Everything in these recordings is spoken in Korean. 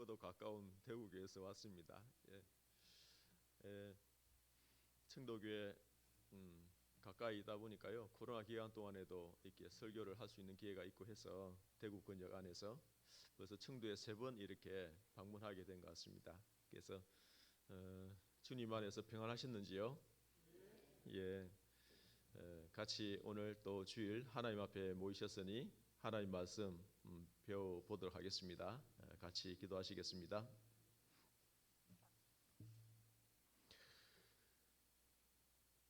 멀고도 가까운 대구교에서 왔습니다. 청도교회 가까이다 보니까요. 코로나 기간 동안에도 이렇게 설교를 할 수 있는 기회가 있고 해서 대구 권역 안에서 그래서 청도에 3번 이렇게 방문하게 된 것 같습니다. 그래서 주님 안에서 평안하셨는지요? 예. 같이 오늘 또 주일 하나님 앞에 모이셨으니 하나님 말씀 배워보도록 하겠습니다. 같이 기도하시겠습니다.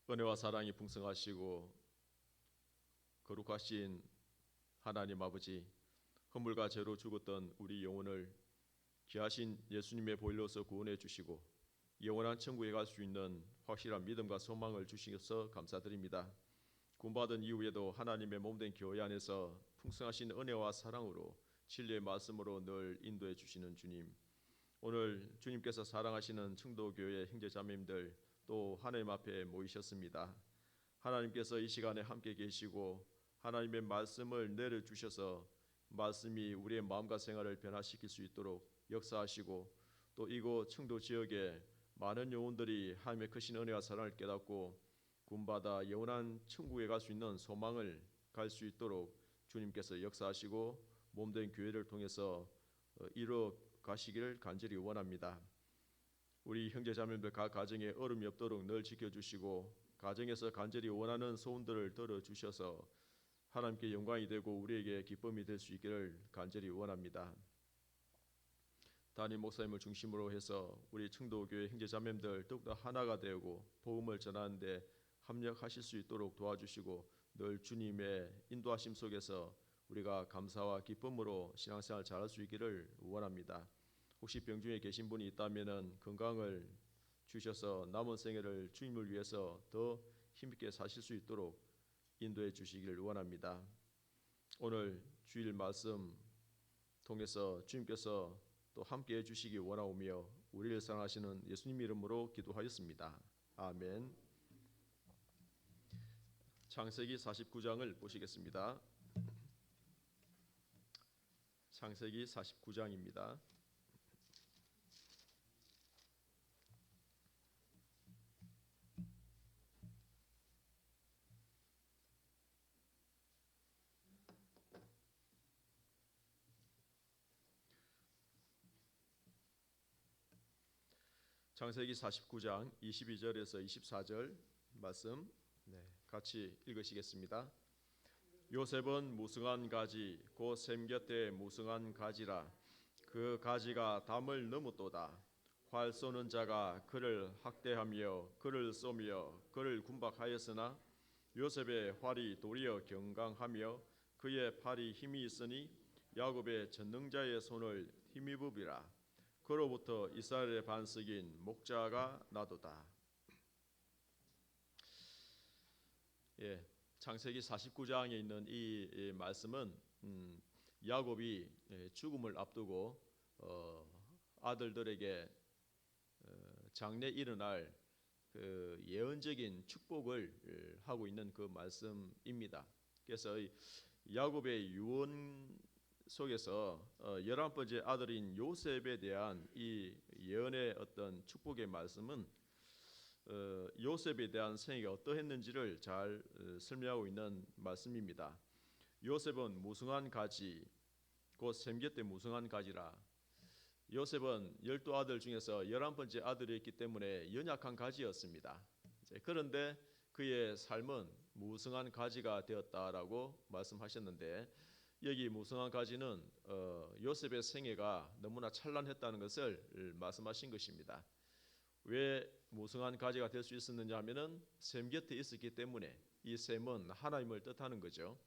은혜와 사랑이 풍성하시고 거룩하신 하나님 아버지, 허물과 죄로 죽었던 우리 영혼을 귀하신 예수님의 보혈로서 구원해 주시고 영원한 천국에 갈 수 있는 확실한 믿음과 소망을 주셔서 감사드립니다. 구원받은 이후에도 하나님의 몸된 교회 안에서 풍성하신 은혜와 사랑으로 진리의 말씀으로 늘 인도해 주시는 주님, 오늘 주님께서 사랑하시는 청도교회 형제자매님들 또 하나님 앞에 모이셨습니다. 하나님께서 이 시간에 함께 계시고 하나님의 말씀을 내려주셔서 말씀이 우리의 마음과 생활을 변화시킬 수 있도록 역사하시고 또 이곳 청도 지역에 많은 영혼들이 하나님의 크신 은혜와 사랑을 깨닫고 구원받아 영원한 천국에 갈 수 있는 소망을 갈 수 있도록 주님께서 역사하시고 몸된 교회를 통해서 이루어 가시기를 간절히 원합니다. 우리 형제자매들 각 가정에 어려움이 없도록 늘 지켜주시고 가정에서 간절히 원하는 소원들을 들어주셔서 하나님께 영광이 되고 우리에게 기쁨이 될 수 있기를 간절히 원합니다. 담임 목사님을 중심으로 해서 우리 청도교회 형제자매들 더욱더 하나가 되고 복음을 전하는데 합력하실 수 있도록 도와주시고 늘 주님의 인도하심 속에서 우리가 감사와 기쁨으로 신앙생활 잘할 수 있기를 원합니다. 혹시 병 중에 계신 분이 있다면 건강을 주셔서 남은 생애를 주님을 위해서 더 힘있게 사실 수 있도록 인도해 주시기를 원합니다. 오늘 주일 말씀 통해서 주님께서 또 함께 해주시기 원하오며 우리를 사랑하시는 예수님 이름으로 기도하였습니다. 아멘. 창세기 49장을 보시겠습니다. 창세기 49장입니다. 창세기 49장 22절에서 24절 말씀 같이 읽으시겠습니다. 요셉은 무성한 가지 곧 샘 곁에 무성한 가지라. 그 가지가 담을 넘었도다. 활 쏘는 자가 그를 학대하며 그를 쏘며 그를 군박하였으나 요셉의 활이 도리어 경강하며 그의 팔이 힘이 있으니 야곱의 전능자의 손을 힘입으리라. 그로부터 이스라엘의 반석인 목자가 나도다. 창세기 49장에 있는 이 말씀은 야곱이 죽음을 앞두고 아들들에게 장래 일어날 그 예언적인 축복을 하고 있는 그 말씀입니다. 그래서 야곱의 유언 속에서 11번째 아들인 요셉에 대한 이 예언의 어떤 축복의 말씀은 요셉에 대한 생애가 어떠했는지를 잘 설명하고 있는 말씀입니다. 요셉은 무성한 가지 곧 샘 곁에 무성한 가지라. 요셉은 12아들 중에서 11번째 아들이었기 때문에 연약한 가지였습니다. 그런데 그의 삶은 무성한 가지가 되었다라고 말씀하셨는데 여기 무성한 가지는 요셉의 생애가 너무나 찬란했다는 것을 말씀하신 것입니다. 왜 무성한 가지가 될 수 있었느냐 하면은 샘 곁에 있었기 때문에 이 샘은 하나님을 뜻하는 거죠.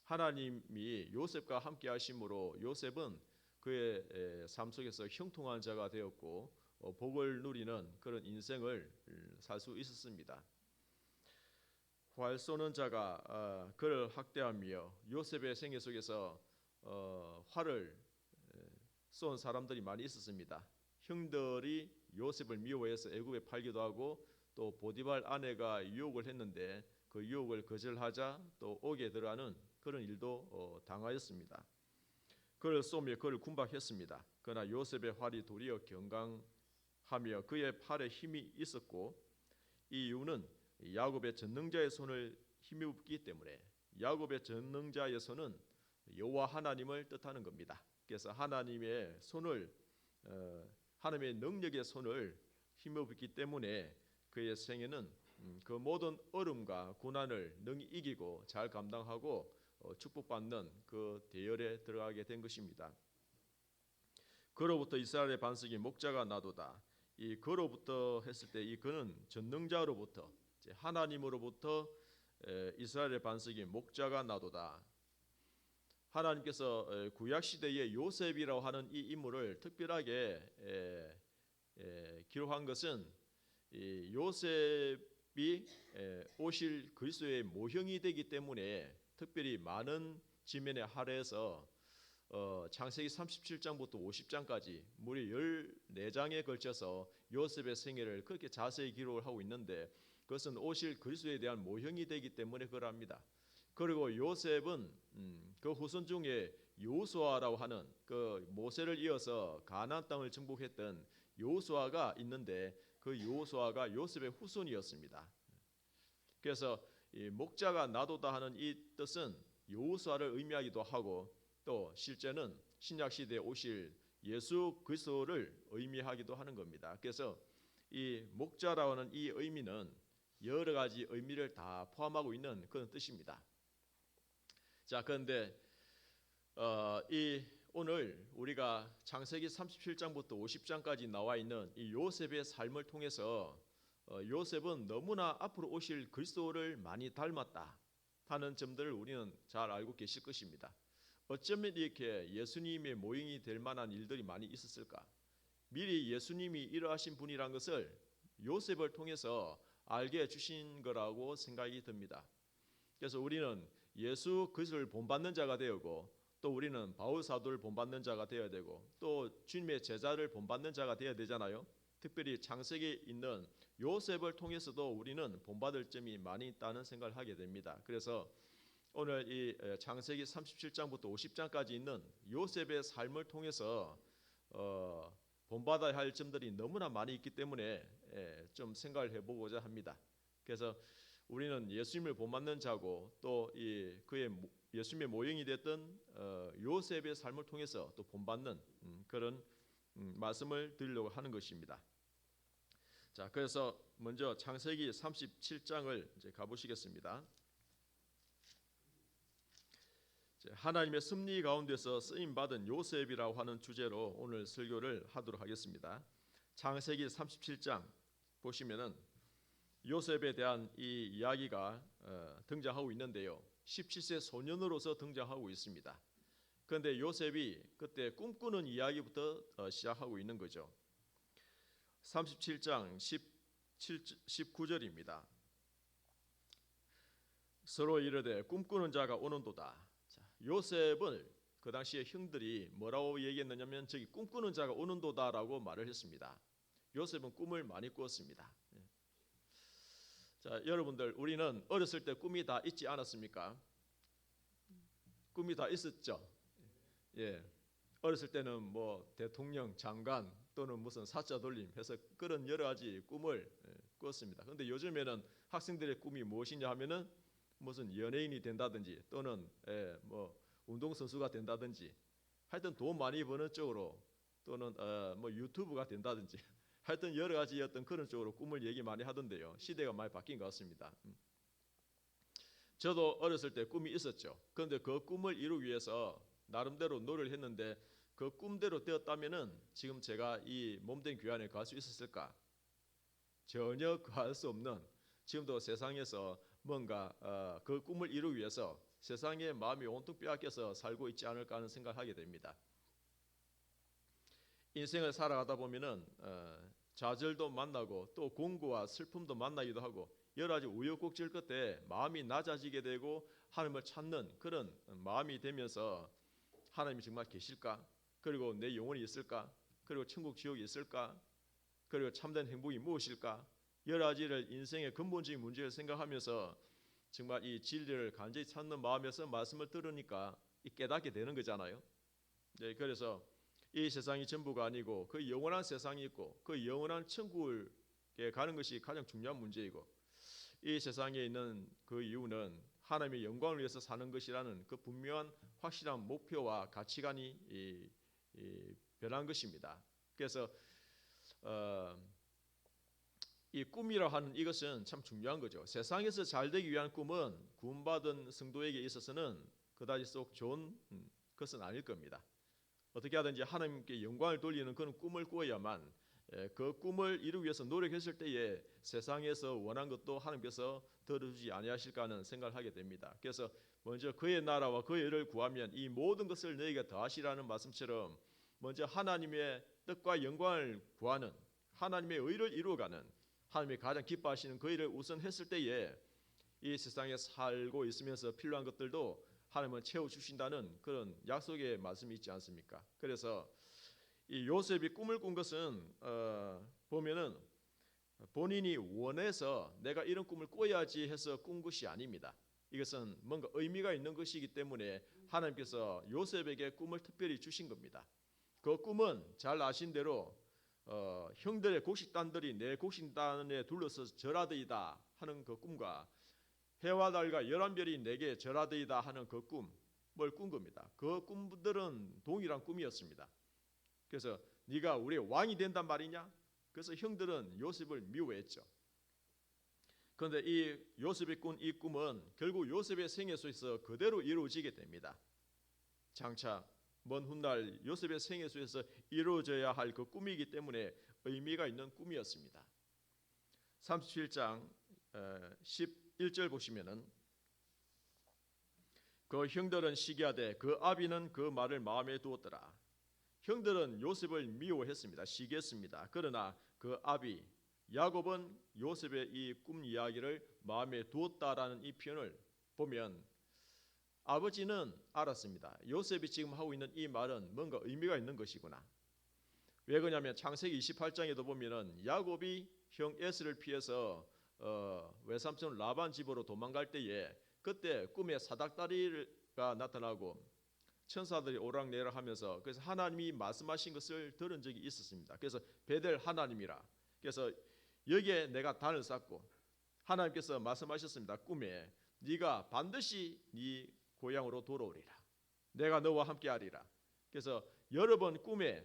하나님이 요셉과 함께 하심으로 요셉은 그의 삶 속에서 형통한 자가 되었고 복을 누리는 그런 인생을 살 수 있었습니다. 활 쏘는 자가 그를 학대하며 요셉의 생애 속에서 활을 쏜 사람들이 많이 있었습니다. 형들이 요셉을 미워해서 애굽에 팔기도 하고 또 보디발 아내가 유혹을 했는데 그 유혹을 거절하자 또 옥에 들어가는 그런 일도 당하였습니다. 그를 쏘며 그를 군박했습니다. 그러나 요셉의 활이 도리어 경강하며 그의 팔에 힘이 있었고, 이 이유는 야곱의 전능자의 손을 힘입기 때문에, 야곱의 전능자의 손은 여호와 하나님을 뜻하는 겁니다. 그래서 하나님의 손을 하나님의 능력의 손을 힘입기 때문에 그의 생애는 그 모든 어려움과 고난을 능히 이기고 잘 감당하고 축복받는 그 대열에 들어가게 된 것입니다. 그로부터 이스라엘의 반석이 목자가 나도다. 이 그로부터 했을 때 이 그는 전능자로부터, 하나님으로부터 이스라엘의 반석이 목자가 나도다. 하나님께서 구약 시대의 요셉이라고 하는 이 인물을 특별하게 기록한 것은 이 요셉이 오실 그리스도의 모형이 되기 때문에 특별히 많은 지면에 할애해서 창세기 37장부터 50장까지 무려 14장에 걸쳐서 요셉의 생애를 그렇게 자세히 기록을 하고 있는데, 그것은 오실 그리스도에 대한 모형이 되기 때문에 그러합니다. 그리고 요셉은 그 후손 중에 여호수아라고 하는 그 모세를 이어서 가나안 땅을 정복했던 여호수아가 있는데, 그 여호수아가 요셉의 후손이었습니다. 그래서 이 목자가 나도다 하는 이 뜻은 여호수아를 의미하기도 하고, 또 실제는 신약 시대에 오실 예수 그리스도를 의미하기도 하는 겁니다. 그래서 이 목자라고 하는 이 의미는 여러 가지 의미를 다 포함하고 있는 그런 뜻입니다. 자, 그런데 이 오늘 우리가 창세기 37장부터 50장까지 나와 있는 이 요셉의 삶을 통해서 요셉은 너무나 앞으로 오실 그리스도를 많이 닮았다 하는 점들을 우리는 잘 알고 계실 것입니다. 어쩌면 이렇게 예수님의 모형이 될 만한 일들이 많이 있었을까? 미리 예수님이 이러하신 분이란 것을 요셉을 통해서 알게 해주신 거라고 생각이 듭니다. 그래서 우리는 예수 그리스도를 본받는 자가 되고, 또 우리는 바울 사도를 본받는 자가 되어야 되고, 또 주님의 제자를 본받는 자가 되어야 되잖아요. 특별히 창세기에 있는 요셉을 통해서도 우리는 본받을 점이 많이 있다는 생각을 하게 됩니다. 그래서 오늘 이 창세기 37장부터 50장까지 있는 요셉의 삶을 통해서 본받아야 할 점들이 너무나 많이 있기 때문에 좀 생각을 해보고자 합니다. 그래서 우리는 예수님을 본받는 자고, 또 이 그의 예수님의 모형이 됐던 요셉의 삶을 통해서 또 본받는 그런 말씀을 드리려고 하는 것입니다. 자, 그래서 먼저 창세기 37장을 이제 가보시겠습니다. 하나님의 섭리 가운데서 쓰임 받은 요셉이라고 하는 주제로 오늘 설교를 하도록 하겠습니다. 창세기 37장 보시면은 요셉에 대한 이 이야기가 등장하고 있는데요. 17세 소년으로서 등장하고 있습니다. 그런데 요셉이 그때 꿈꾸는 이야기부터 시작하고 있는 거죠. 37장 19절입니다. 서로 이르되 꿈꾸는 자가 오는도다. 요셉을 그 당시에 형들이 뭐라고 얘기했느냐면 저기 꿈꾸는 자가 오는도다라고 말을 했습니다. 요셉은 꿈을 많이 꾸었습니다. 자, 여러분들, 우리는 어렸을 때 꿈이 다 있지 않았습니까? 꿈이 다 있었죠. 예, 어렸을 때는 뭐 대통령, 장관 또는 무슨 사자 돌림 해서 그런 여러 가지 꿈을 꾸었습니다. 그런데 요즘에는 학생들의 꿈이 무엇이냐 하면은 무슨 연예인이 된다든지, 또는 뭐 운동선수가 된다든지, 하여튼 돈 많이 버는 쪽으로, 또는 뭐 유튜브가 된다든지, 하여튼 여러 가지 어떤 그런 쪽으로 꿈을 얘기 많이 하던데요. 시대가 많이 바뀐 것 같습니다. 저도 어렸을 때 꿈이 있었죠. 그런데 그 꿈을 이루기 위해서 나름대로 노력을 했는데, 그 꿈대로 되었다면은 지금 제가 이 몸된 교회 갈 수 있었을까? 전혀 갈 수 없는, 지금도 세상에서 뭔가 그 꿈을 이루기 위해서 세상에 마음이 온통 빼앗겨서 살고 있지 않을까 하는 생각을 하게 됩니다. 인생을 살아가다 보면은 좌절도 만나고, 또 공고와 슬픔도 만나기도 하고, 여러 가지 우여곡절 끝에 마음이 낮아지게 되고 하나님을 찾는 그런 마음이 되면서, 하나님이 정말 계실까? 그리고 내 영혼이 있을까? 그리고 천국 지옥이 있을까? 그리고 참된 행복이 무엇일까? 여러 가지를 인생의 근본적인 문제를 생각하면서 정말 이 진리를 간절히 찾는 마음에서 말씀을 들으니까 깨닫게 되는 거잖아요. 네, 그래서 이 세상이 전부가 아니고 그 영원한 세상이 있고 그 영원한 천국에 가는 것이 가장 중요한 문제이고, 이 세상에 있는 그 이유는 하나님의 영광을 위해서 사는 것이라는 그 분명한 확실한 목표와 가치관이 변한 것입니다. 그래서 이 꿈이라 하는 이것은 참 중요한 거죠. 세상에서 잘 되기 위한 꿈은 구원받은 성도에게 있어서는 그다지 썩 좋은 것은 아닐 겁니다. 어떻게 하든지 하나님께 영광을 돌리는 그런 꿈을 꾸어야만 그 꿈을 이루기 위해서 노력했을 때에 세상에서 원한 것도 하나님께서 들어주지 아니하실까 하는 생각을 하게 됩니다. 그래서 먼저 그의 나라와 그의 의를 구하면 이 모든 것을 너희가 더하시라는 말씀처럼 먼저 하나님의 뜻과 영광을 구하는, 하나님의 의를 이루어가는, 하나님이 가장 기뻐하시는 그 일을 우선 했을 때에 이 세상에 살고 있으면서 필요한 것들도 하나님은 채워주신다는 그런 약속의 말씀이 있지 않습니까? 그래서 이 요셉이 꿈을 꾼 것은 보면은 본인이 원해서 내가 이런 꿈을 꿔야지 해서 꾼 것이 아닙니다. 이것은 뭔가 의미가 있는 것이기 때문에 하나님께서 요셉에게 꿈을 특별히 주신 겁니다. 그 꿈은 잘 아신 대로 형들의 곡식단들이 내 곡식단에 둘러서 절하더이다 하는 그 꿈과 해와 달과 11별이 내게 절하더이다 하는 그 꿈을 꾼 겁니다. 그 꿈들은 동일한 꿈이었습니다. 그래서 네가 우리의 왕이 된단 말이냐? 그래서 형들은 요셉을 미워했죠. 그런데 이 요셉이 꾼 이 꿈은 결국 요셉의 생애 속에서 그대로 이루어지게 됩니다. 장차 먼 훗날 요셉의 생애 속에서 이루어져야 할 그 꿈이기 때문에 의미가 있는 꿈이었습니다. 37장 11절 보시면은 그 형들은 시기하되 그 아비는 그 말을 마음에 두었더라. 형들은 요셉을 미워했습니다. 시기했습니다. 그러나 그 아비 야곱은 요셉의 이 꿈 이야기를 마음에 두었다라는 이 표현을 보면 아버지는 알았습니다. 요셉이 지금 하고 있는 이 말은 뭔가 의미가 있는 것이구나. 왜 그러냐면 창세기 28장에도 보면은 야곱이 형 에스를 피해서 외삼촌 라반 집으로 도망갈 때에 그때 꿈에 사닥다리가 나타나고 천사들이 오락내락 하면서 그래서 하나님이 말씀하신 것을 들은 적이 있었습니다. 그래서 베델 하나님이라. 그래서 여기에 내가 단을 쌓고 하나님께서 말씀하셨습니다. 꿈에 네가 반드시 네 고향으로 돌아오리라. 내가 너와 함께하리라. 그래서 여러 번 꿈에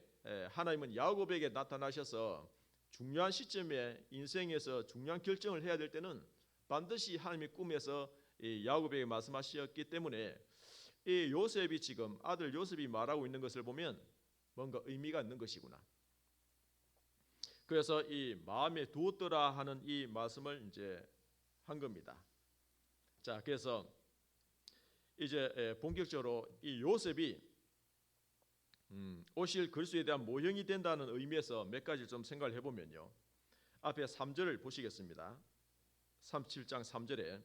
하나님은 야곱에게 나타나셔서 중요한 시점에 인생에서 중요한 결정을 해야 될 때는 반드시 하나님이 꿈에서 야곱에게 말씀하셨기 때문에 이 요셉이 지금 아들 요셉이 말하고 있는 것을 보면 뭔가 의미가 있는 것이구나. 그래서 이 마음에 두었더라 하는 이 말씀을 이제 한 겁니다. 자, 그래서 이제 본격적으로 이 요셉이 오실 그리스도에 대한 모형이 된다는 의미에서 몇 가지 좀 생각을 해보면요. 앞에 3절을 보시겠습니다. 37장 3절에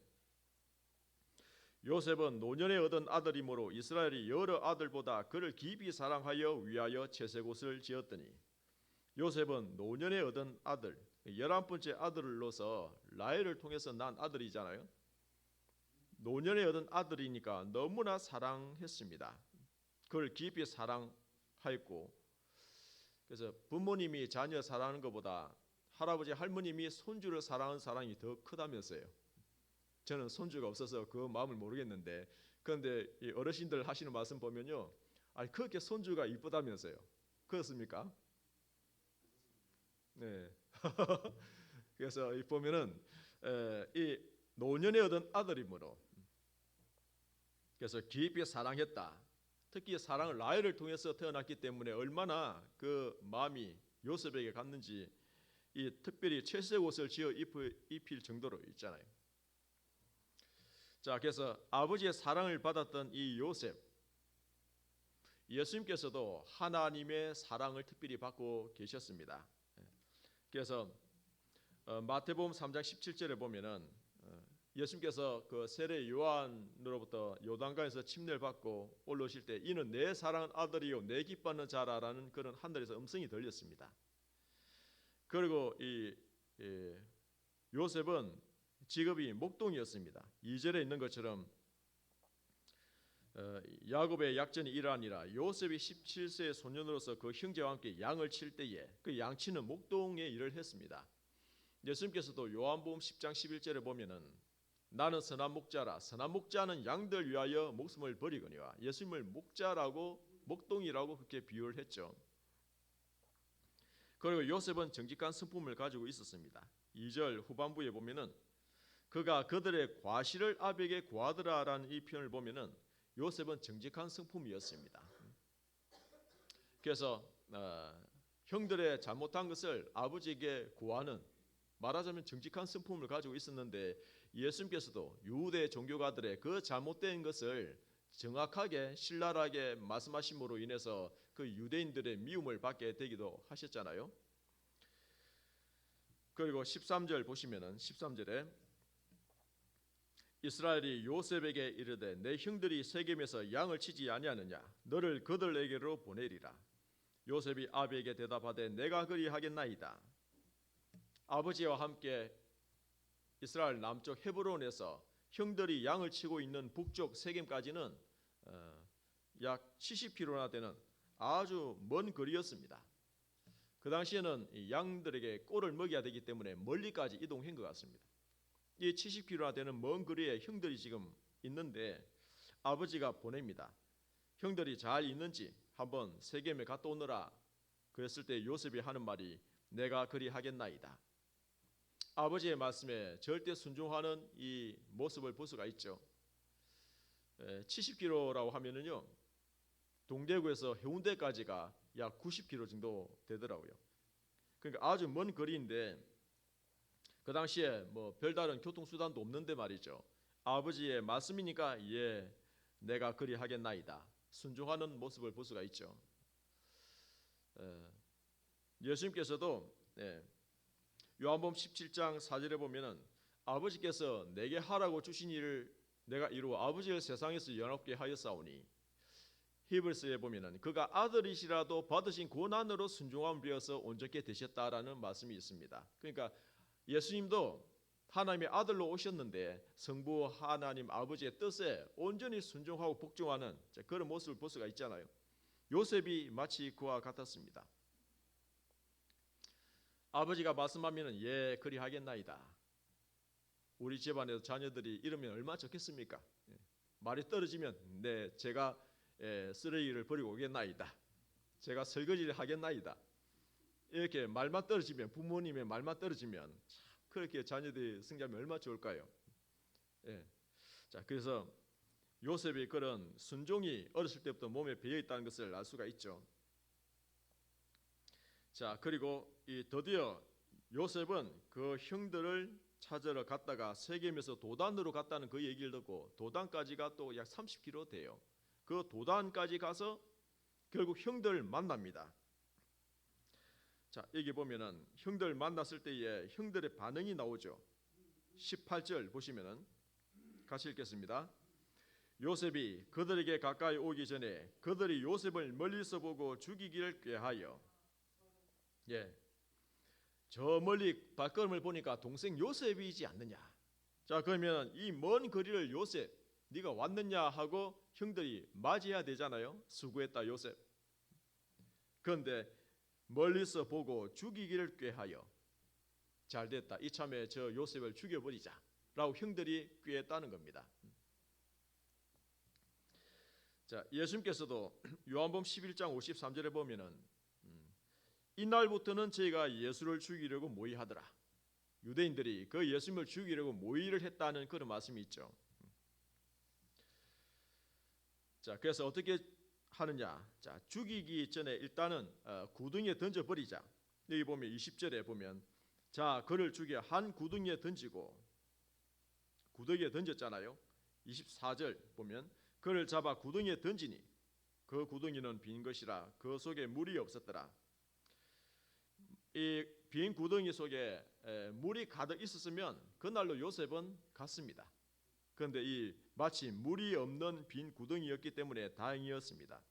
요셉은 노년에 얻은 아들이므로 이스라엘이 여러 아들보다 그를 깊이 사랑하여 위하여 채색옷을 지었더니 요셉은 노년에 얻은 아들 11번째 아들로서 라헬을 통해서 난 아들이잖아요. 노년에 얻은 아들이니까 너무나 사랑했습니다. 그를 깊이 사랑하였고 그래서 부모님이 자녀 사랑하는 것보다 할아버지 할머님이 손주를 사랑하는 사랑이 더 크다면서요. 저는 손주가 없어서 그 마음을 모르겠는데 그런데 이 어르신들 하시는 말씀 보면요, 아니 그렇게 손주가 이쁘다면서요. 그렇습니까? 네. 그래서 이 보면은 이 노년에 얻은 아들이므로 그래서 깊이 사랑했다. 특히 사랑을 라헬을 통해서 태어났기 때문에 얼마나 그 마음이 요셉에게 갔는지 이 특별히 채색 옷을 지어 입힐 정도로 있잖아요. 자, 그래서 아버지의 사랑을 받았던 이 요셉, 예수님께서도 하나님의 사랑을 특별히 받고 계셨습니다. 그래서 마태복음 3장 17절에 보면은 예수님께서 그 세례 요한으로부터 요단강에서 침례를 받고 올라오실 때 이는 내 사랑하는 아들이요 내 기뻐하는 자라라는 그런 하늘에서 음성이 들렸습니다. 그리고 이 요셉은 직업이 목동이었습니다. 2절에 있는 것처럼 야곱의 약전이 일환이라 요셉이 17세의 소년으로서 그 형제와 함께 양을 칠 때에 그 양치는 목동의 일을 했습니다. 예수님께서도 요한복음 10장 11절에 보면은 나는 선한 목자라 선한 목자는 양들 위하여 목숨을 버리거니와 예수님을 목자라고 목동이라고 그렇게 비유를 했죠. 그리고 요셉은 정직한 성품을 가지고 있었습니다. 2절 후반부에 보면은 그가 그들의 과실을 아비에게 구하더라라는 이 표현을 보면은 요셉은 정직한 성품이었습니다. 그래서 형들의 잘못한 것을 아버지에게 구하는 말하자면 정직한 성품을 가지고 있었는데 예수님께서도 유대 종교가들의 그 잘못된 것을 정확하게 신랄하게 말씀하심으로 인해서 그 유대인들의 미움을 받게 되기도 하셨잖아요. 그리고 13절 보시면은 13절에 이스라엘이 요셉에게 이르되 내 형들이 세겜에서 양을 치지 아니하느냐 너를 그들에게로 보내리라. 요셉이 아비에게 대답하되 내가 그리하겠나이다. 아버지와 함께 이스라엘 남쪽 헤브론에서 형들이 양을 치고 있는 북쪽 세겜까지는 약 70km나 되는 아주 먼 거리였습니다. 그 당시에는 이 양들에게 꼴을 먹여야 되기 때문에 멀리까지 이동한 것 같습니다. 이 70km나 되는 먼 거리에 형들이 지금 있는데 아버지가 보냅니다. 형들이 잘 있는지 한번 세겜에 갔다 오너라. 그랬을 때 요셉이 하는 말이 내가 그리하겠나이다. 아버지의 말씀에 절대 순종하는 이 모습을 볼 수가 있죠. 70km라고 하면은요 동대구에서 해운대까지가 약 90km 정도 되더라고요. 그러니까 아주 먼 거리인데 그 당시에 뭐 별다른 교통수단도 없는데 말이죠. 아버지의 말씀이니까 예 내가 그리하겠나이다. 순종하는 모습을 볼 수가 있죠. 예수님께서도 요한복음 17장 4절에 보면은 아버지께서 내게 하라고 주신 일을 내가 이루어 아버지를 세상에서 연합게 하였사오니 히브리서에 보면은 그가 아들이시라도 받으신 고난으로 순종함을 비어서 온전케 되셨다라는 말씀이 있습니다. 그러니까 예수님도 하나님의 아들로 오셨는데 성부 하나님 아버지의 뜻에 온전히 순종하고 복종하는 그런 모습을 볼 수가 있잖아요. 요셉이 마치 그와 같았습니다. 아버지가 말씀하면 예 그리하겠나이다. 우리 집안에서 자녀들이 이러면 얼마나 좋겠습니까? 말이 떨어지면 네 제가 쓰레기를 버리고 오겠나이다. 제가 설거지를 하겠나이다. 이렇게 말만 떨어지면 부모님의 말만 떨어지면 참 그렇게 자녀들이 승자하면 얼마나 좋을까요? 자 그래서 요셉의 그런 순종이 어렸을 때부터 몸에 배어 있다는 것을 알 수가 있죠. 자 그리고 드디어 요셉은 그 형들을 찾으러 갔다가 세겜에서 도단으로 갔다는 그 얘기를 듣고 도단까지가 또 약 30km 돼요. 그 도단까지 가서 결국 형들을 만납니다. 자 여기 보면은 형들 만났을 때에 형들의 반응이 나오죠. 18절 보시면은 같이 읽겠습니다. 요셉이 그들에게 가까이 오기 전에 그들이 요셉을 멀리서 보고 죽이기를 꾀하여 저 멀리 발걸음을 보니까 동생 요셉이지 않느냐. 자 그러면 이 먼 거리를 요셉 네가 왔느냐 하고 형들이 맞이해야 되잖아요. 수고했다 요셉. 그런데 멀리서 보고 죽이기를 꾀하여 잘됐다 이참에 저 요셉을 죽여버리자 라고 형들이 꾀했다는 겁니다. 자 예수님께서도 요한복음 11장 53절에 보면은 이날부터는 저희가 예수를 죽이려고 모의하더라. 유대인들이 그 예수님을 죽이려고 모의를 했다는 그런 말씀이 있죠. 자 그래서 어떻게 하느냐? 자 죽이기 전에 일단은 구덩이에 던져버리자. 여기 보면 20절에 보면 자 그를 죽여 한 구덩이에 던지고 구덩이에 던졌잖아요. 24절 보면 그를 잡아 구덩이에 던지니 그 구덩이는 빈 것이라 그 속에 물이 없었더라. 이 빈 구덩이 속에 물이 가득 있었으면 그날로 요셉은 갔습니다. 그런데 이 마치 물이 없는 빈 구덩이였기 때문에 다행이었습니다.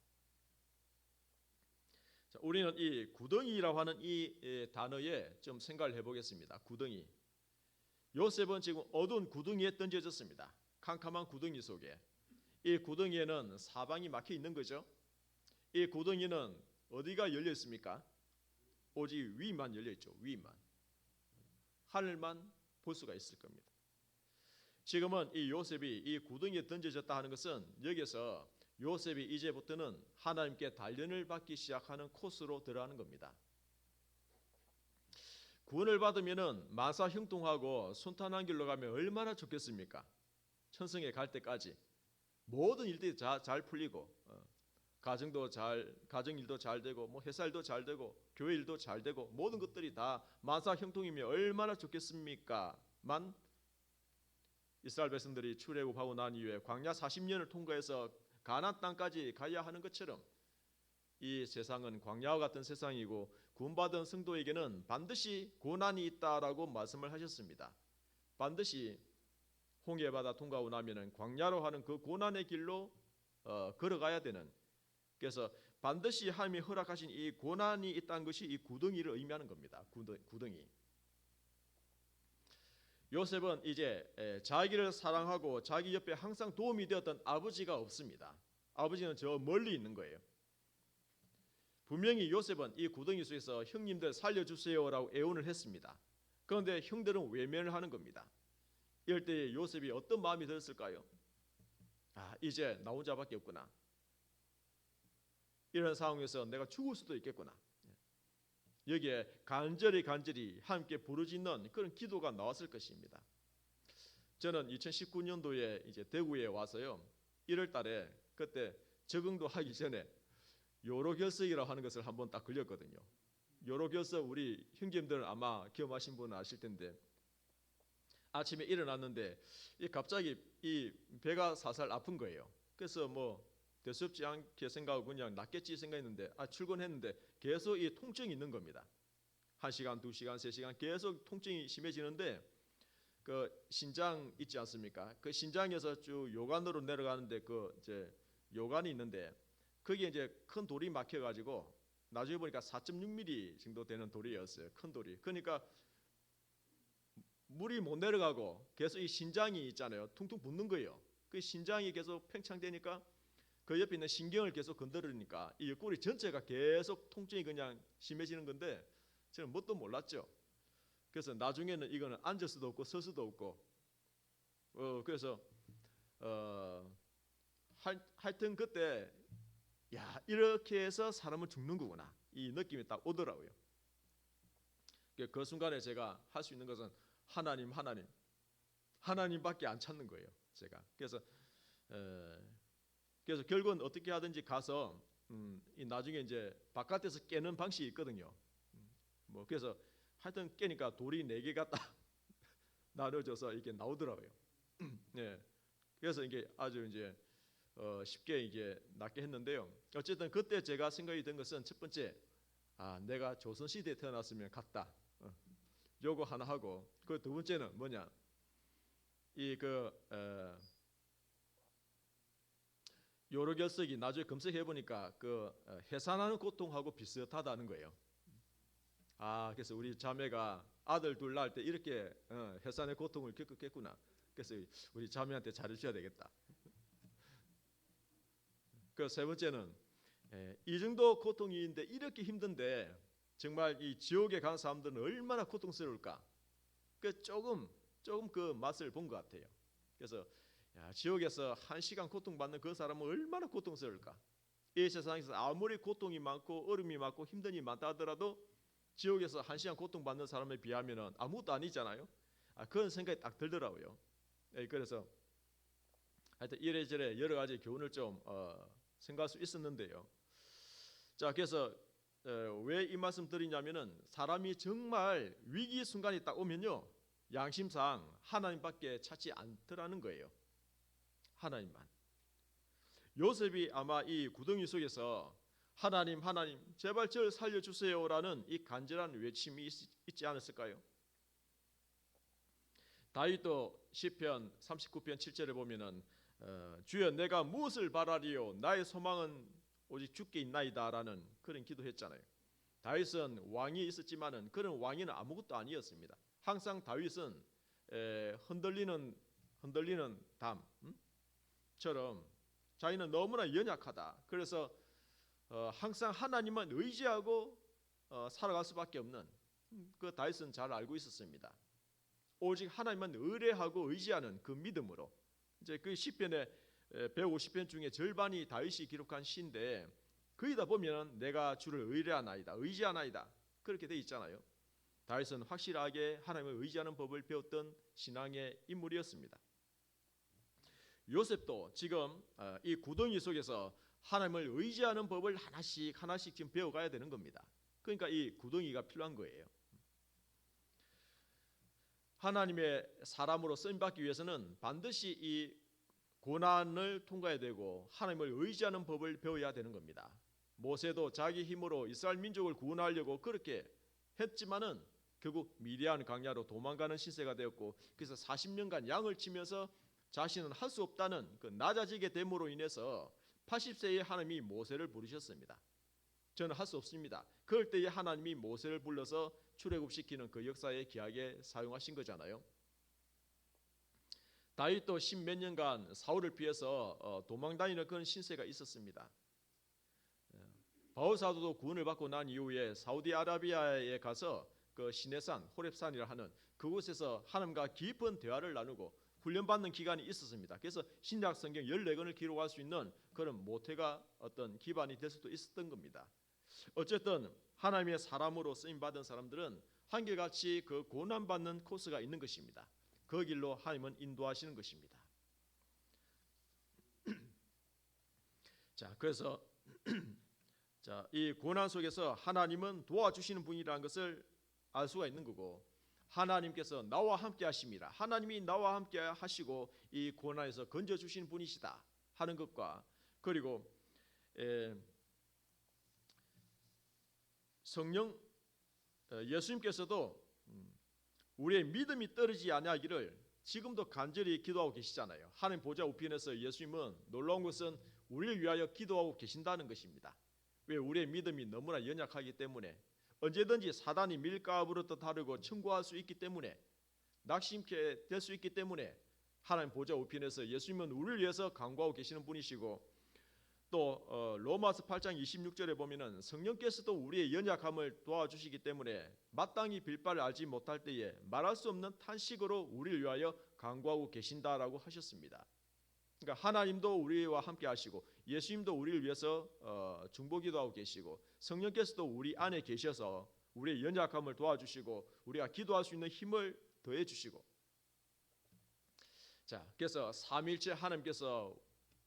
자, 우리는 이 구덩이라고 하는 이 단어에 좀 생각을 해보겠습니다. 구덩이. 요셉은 지금 어두운 구덩이에 던져졌습니다. 캄캄한 구덩이 속에. 이 구덩이에는 사방이 막혀 있는 거죠. 이 구덩이는 어디가 열려 있습니까? 오직 위만 열려 있죠. 위만. 하늘만 볼 수가 있을 겁니다. 지금은 이 요셉이 이 구덩이에 던져졌다 하는 것은 여기서 요셉이 이제부터는 하나님께 단련을 받기 시작하는 코스로 들어가는 겁니다. 구원을 받으면은 만사 형통하고 순탄한 길로 가면 얼마나 좋겠습니까? 천성에 갈 때까지 모든 일들이 잘 풀리고 가정 일도 잘 되고 뭐 회사 일도 잘 되고 교회 일도 잘 되고 모든 것들이 다 만사 형통이면 얼마나 좋겠습니까?만 이스라엘 백성들이 출애굽하고 난 이후에 광야 40년을 통과해서 가나안 땅까지 가야 하는 것처럼 이 세상은 광야와 같은 세상이고 구원받은 성도에게는 반드시 고난이 있다라고 말씀을 하셨습니다. 반드시 홍해바다 통과하고 나면은 광야로 하는 그 고난의 길로 걸어가야 되는, 그래서 반드시 하나님이 허락하신 이 고난이 있다는 것이 이 구덩이를 의미하는 겁니다. 구덩이. 요셉은 이제 자기를 사랑하고 자기 옆에 항상 도움이 되었던 아버지가 없습니다. 아버지는 저 멀리 있는 거예요. 분명히 요셉은 이 구덩이 속에서 형님들 살려주세요라고 애원을 했습니다. 그런데 형들은 외면을 하는 겁니다. 이럴 때 요셉이 어떤 마음이 들었을까요? 이제 나 혼자밖에 없구나. 이런 상황에서 내가 죽을 수도 있겠구나. 여기에 간절히 함께 부르짖는 그런 기도가 나왔을 것입니다. 저는 2019년도에 이제 대구에 와서요. 1월 달에 그때 적응도 하기 전에 요로결석이라고 하는 것을 한번 딱 걸렸거든요. 요로결석 우리 형제님들은 아마 경험하신 분은 아실 텐데 아침에 일어났는데 갑자기 이 배가 살살 아픈 거예요. 그래서 뭐 대수롭지 않게 생각하고 그냥 낫겠지 생각했는데 출근했는데 계속 이 통증이 있는 겁니다. 1시간, 2시간, 3시간 계속 통증이 심해지는데 그 신장 있지 않습니까? 그 신장에서 쭉 요관으로 내려가는데 그 이제 요관이 있는데 거기에 이제 큰 돌이 막혀가지고 나중에 보니까 4.6mm 정도 되는 돌이었어요. 큰 돌이. 그러니까 물이 못 내려가고 계속 이 신장이 있잖아요. 퉁퉁 붓는 거예요. 그 신장이 계속 팽창되니까 그 옆에 있는 신경을 계속 건드리니까 이 옆구리 전체가 계속 통증이 그냥 심해지는 건데 저는 뭣도 몰랐죠. 그래서 나중에는 이거는 앉을 수도 없고 설 수도 없고 그래서 하여튼 그때 이렇게 해서 사람은 죽는 거구나 이 느낌이 딱 오더라고요. 그 순간에 제가 할 수 있는 것은 하나님밖에 안 찾는 거예요. 제가 그래서 결국은 어떻게 하든지 가서 나중에 이제 바깥에서 깨는 방식이 있거든요. 뭐 그래서 하여튼 깨니까 돌이 4개가 딱 나눠져서 이게 나오더라고요. 네. 그래서 이게 아주 이제 쉽게 이게 낫게 했는데요. 어쨌든 그때 제가 생각이 든 것은 첫 번째, 내가 조선 시대에 태어났으면 갔다. 요거 하나 하고 그 두 번째는 뭐냐? 요로결석이 나중에 검색해 보니까 그 해산하는 고통하고 비슷하다는 거예요. 그래서 우리 자매가 아들 둘 낳을 때 이렇게 해산의 고통을 겪었겠구나. 그래서 우리 자매한테 잘해줘야 되겠다. 그 세 번째는 이 정도 고통인데 이렇게 힘든데 정말 이 지옥에 간 사람들은 얼마나 고통스러울까. 그 조금 그 맛을 본 것 같아요. 그래서 지옥에서 1시간 고통받는 그 사람은 얼마나 고통스러울까. 이 세상에서 아무리 고통이 많고 어려움이 많고 힘든 일이 많다 하더라도 지옥에서 1시간 고통받는 사람에 비하면 아무것도 아니잖아요. 그런 생각이 딱 들더라고요. 그래서 하여튼 이래저래 여러 가지 교훈을 좀 생각할 수 있었는데요. 자, 그래서 왜 이 말씀 드리냐면은 사람이 정말 위기 순간이 딱 오면요, 양심상 하나님밖에 찾지 않더라는 거예요. 하나님만. 요셉이 아마 이 구덩이 속에서 하나님 제발 저를 살려주세요라는 이 간절한 외침이 있지 않았을까요? 다윗도 시편 39편 7절에 보면은 주여 내가 무엇을 바라리요 나의 소망은 오직 주께 있나이다라는 그런 기도했잖아요. 다윗은 왕이 있었지만은 그런 왕위는 아무것도 아니었습니다. 항상 다윗은 흔들리는 담처럼 자기는 너무나 연약하다. 그래서 항상 하나님만 의지하고 살아갈 수밖에 없는, 그 다윗은 잘 알고 있었습니다. 오직 하나님만 의뢰하고 의지하는 그 믿음으로, 이제 그 시편의 150편 중에 절반이 다윗이 기록한 시인데, 거기다 보면 내가 주를 의뢰하나이다, 의지하나이다, 그렇게 돼 있잖아요. 다윗은 확실하게 하나님을 의지하는 법을 배웠던 신앙의 인물이었습니다. 요셉도 지금 이 구덩이 속에서 하나님을 의지하는 법을 하나씩 지금 배워가야 되는 겁니다. 그러니까 이 구덩이가 필요한 거예요. 하나님의 사람으로 쓰임받기 위해서는 반드시 이 고난을 통과해야 되고 하나님을 의지하는 법을 배워야 되는 겁니다. 모세도 자기 힘으로 이스라엘 민족을 구원하려고 그렇게 했지만은 결국 미디안 광야로 도망가는 신세가 되었고, 그래서 40년간 양을 치면서 자신은 할 수 없다는 그 낮아지게 됨으로 인해서 80세에 하나님이 모세를 부르셨습니다. 저는 할 수 없습니다. 그럴 때에 하나님이 모세를 불러서 출애굽시키는 그 역사에 귀하게 사용하신 거잖아요. 다윗도 10몇 년간 사울을 피해서 도망다니는 그런 신세가 있었습니다. 바울 사도도 구원을 받고 난 이후에 사우디아라비아에 가서 그 시내산 호렙산이라 하는 그곳에서 하나님과 깊은 대화를 나누고 훈련받는 기간이 있었습니다. 그래서 신약 성경 14권을 기록할 수 있는 그런 모태가 어떤 기반이 될 수도 있었던 겁니다. 어쨌든 하나님의 사람으로 쓰임 받은 사람들은 한결같이 그 고난받는 코스가 있는 것입니다. 그 길로 하나님은 인도하시는 것입니다. 자, 그래서 이 고난 속에서 하나님은 도와주시는 분이라는 것을 알 수가 있는 거고, 하나님께서 나와 함께 하심이라, 하나님이 나와 함께 하시고 이 고난에서 건져주시는 분이시다 하는 것과, 그리고 성령 예수님께서도 우리의 믿음이 떨어지지 아니하기를 지금도 간절히 기도하고 계시잖아요. 하나님 보좌 우편에서 예수님은 놀라운 것은 우리를 위하여 기도하고 계신다는 것입니다. 왜? 우리의 믿음이 너무나 연약하기 때문에, 언제든지 사단이 밀가부르듯 다루고 청구할 수 있기 때문에, 낙심케 될 수 있기 때문에 하나님 보좌 우편에서 예수님은 우리를 위해서 간구하고 계시는 분이시고, 또 로마서 8장 26절에 보면은 성령께서도 우리의 연약함을 도와주시기 때문에 마땅히 빌 바를 알지 못할 때에 말할 수 없는 탄식으로 우리를 위하여 간구하고 계신다라고 하셨습니다. 그러니까 하나님도 우리와 함께 하시고 예수님도 우리를 위해서 중보기도하고 계시고 성령께서도 우리 안에 계셔서 우리의 연약함을 도와주시고 우리가 기도할 수 있는 힘을 더해 주시고, 자, 그래서 삼위일체 하나님께서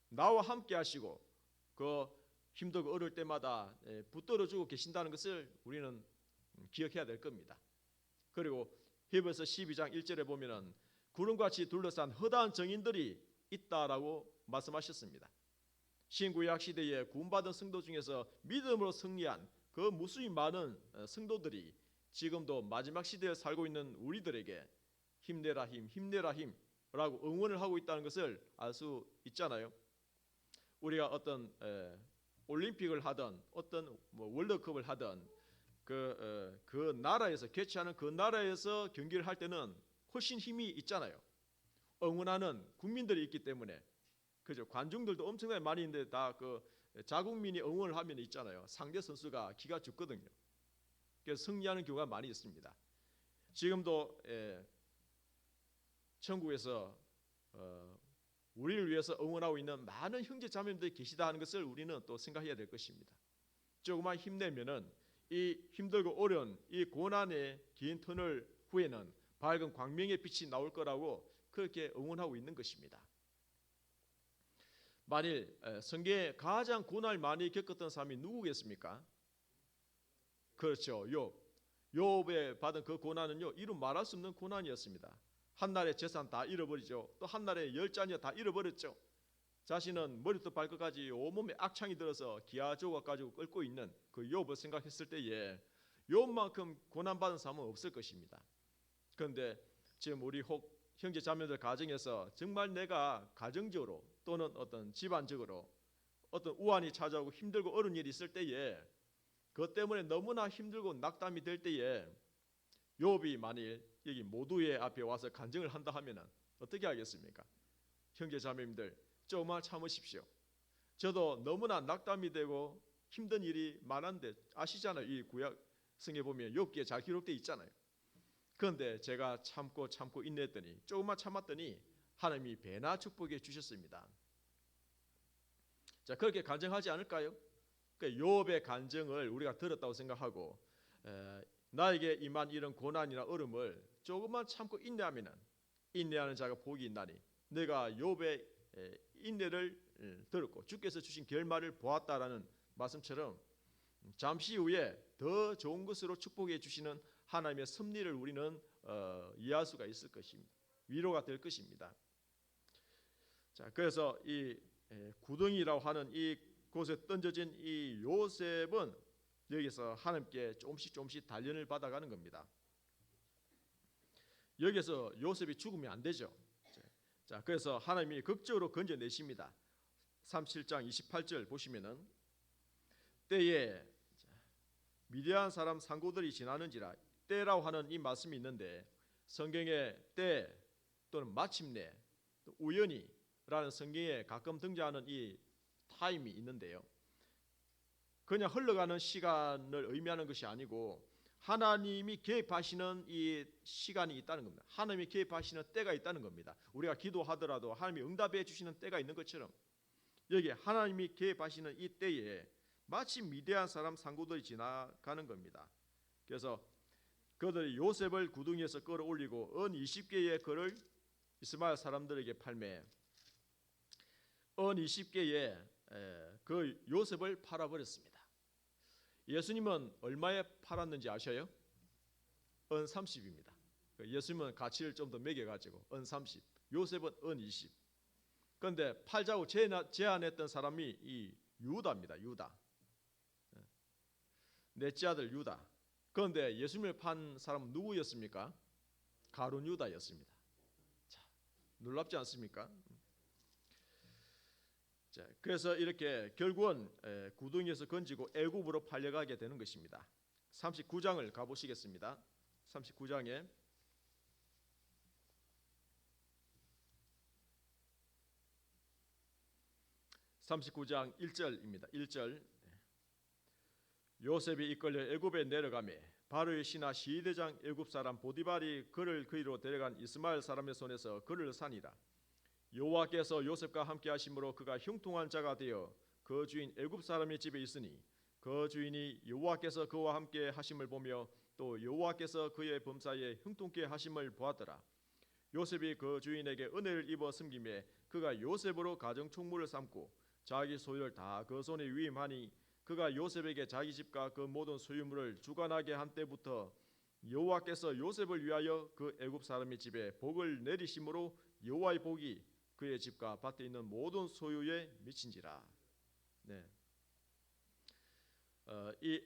나와 함께 하시고 그 힘들고 어려울 때마다 붙들어주고 계신다는 것을 우리는 기억해야 될 겁니다. 그리고 히브리서 12장 1절에 보면은 구름같이 둘러싼 허다한 정인들이 있다라고 말씀하셨습니다. 신구약 시대에 구원받은 성도 중에서 믿음으로 승리한 그 무수히 많은 성도들이 지금도 마지막 시대에 살고 있는 우리들에게 힘내라 힘, 힘내라 힘라고 응원을 하고 있다는 것을 알 수 있잖아요. 우리가 어떤 올림픽을 하든 어떤 월드컵을 하든 그 나라에서 개최하는 그 나라에서 경기를 할 때는 훨씬 힘이 있잖아요. 응원하는 국민들이 있기 때문에, 그죠? 관중들도 엄청나게 많이 있는데 다 그 자국민이 응원을 하면 있잖아요. 상대 선수가 기가 죽거든요. 그래서 승리하는 경우가 많이 있습니다. 지금도 천국에서 우리를 위해서 응원하고 있는 많은 형제 자매님들이 계시다 하는 것을 우리는 또 생각해야 될 것입니다. 조금만 힘내면은 이 힘들고 어려운 이 고난의 긴 터널 후에는 밝은 광명의 빛이 나올 거라고 그렇게 응원하고 있는 것입니다. 만일 성경에 가장 고난을 많이 겪었던 사람이 누구겠습니까? 그렇죠. 욥에 받은 그 고난은요, 이루 말할 수 없는 고난이었습니다. 한날에 재산 다 잃어버리죠. 또 한날에 10자녀 다 잃어버렸죠. 자신은 머리부터 발끝까지 온몸에 악창이 들어서 기아 조각 가지고 끓고 있는 그 욥을 생각했을 때에 욥만큼 고난받은 사람은 없을 것입니다. 그런데 지금 우리 혹 형제 자매들 가정에서 정말 내가 가정적으로 또는 어떤 집안적으로 어떤 우환이 찾아오고 힘들고 어려운 일이 있을 때에 그것 때문에 너무나 힘들고 낙담이 될 때에 욥이 만일 여기 모두의 앞에 와서 간증을 한다 하면은 어떻게 하겠습니까? 형제 자매님들 조금만 참으십시오. 저도 너무나 낙담이 되고 힘든 일이 많은데 아시잖아요. 이 구약 성에 보면 욥기에 잘 기록되어 있잖아요. 그런데 제가 참고 인내했더니 조금만 참았더니 하나님이 배나 축복해 주셨습니다. 자, 그렇게 간증하지 않을까요? 그러니까 욥의 간증을 우리가 들었다고 생각하고 나에게 임한 이런 고난이나 어려움을 조금만 참고 인내하면은 인내하는 자가 복이 있나니 내가 욥의 인내를 들었고 주께서 주신 결말을 보았다라는 말씀처럼 잠시 후에 더 좋은 것으로 축복해 주시는 하나님의 섭리를 우리는 이해할 수가 있을 것입니다. 위로가 될 것입니다. 자, 그래서 이 구덩이라고 하는 이 곳에 던져진 이 요셉은 여기서 하나님께 조금씩 단련을 받아가는 겁니다. 여기서 요셉이 죽으면 안 되죠. 자, 그래서 하나님이 극적으로 건져내십니다. 37장 28절 보시면은 때에 미디안 사람 상고들이 지나는지라, 때라고 하는 이 말씀이 있는데 성경에 때 또는 마침내 또 우연히라는 성경에 가끔 등장하는 이 타임이 있는데요. 그냥 흘러가는 시간을 의미하는 것이 아니고 하나님이 개입하시는 이 시간이 있다는 겁니다. 하나님이 개입하시는 때가 있다는 겁니다. 우리가 기도하더라도 하나님이 응답해 주시는 때가 있는 것처럼 여기 하나님이 개입하시는 이 때에 마치 미디안 사람 상고들이 지나가는 겁니다. 그래서 그들이 요셉을 구덩이에서 끌어올리고 은 20개의 그를 이스마엘 사람들에게 팔매 은 20개의 그 요셉을 팔아버렸습니다. 예수님은 얼마에 팔았는지 아셔요? 은 30입니다. 예수님은 가치를 좀 더 매겨가지고 은 30, 요셉은 은 20. 그런데 팔자고 제안했던 사람이 이 유다입니다. 유다. 넷째 아들 유다. 그런데 예수님을 판 사람은 누구였습니까? 가룟 유다였습니다. 자, 놀랍지 않습니까? 자, 그래서 이렇게 결국은 구덩이에서 건지고 애굽으로 팔려가게 되는 것입니다. 39장을 가보시겠습니다. 39장에 39장 1절입니다. 1절 요셉이 이끌려 애굽에 내려가매 바로의 신하 시대장 애굽 사람 보디발이 그를 그리로 데려간 이스마엘 사람의 손에서 그를 산이라. 여호와께서 요셉과 함께 하심으로 그가 형통한 자가 되어 그 주인 애굽 사람의 집에 있으니 그 주인이 여호와께서 그와 함께 하심을 보며 또 여호와께서 그의 범사에 형통케 하심을 보았더라. 요셉이 그 주인에게 은혜를 입어 섬기매 그가 요셉으로 가정 총무를 삼고 자기 소유를 다 그 손에 위임하니 그가 요셉에게 자기 집과 그 모든 소유물을 주관하게 한 때부터 여호와께서 요셉을 위하여 그 애굽 사람의 집에 복을 내리심으로 여호와의 복이 그의 집과 밭에 있는 모든 소유에 미친지라. 네. 이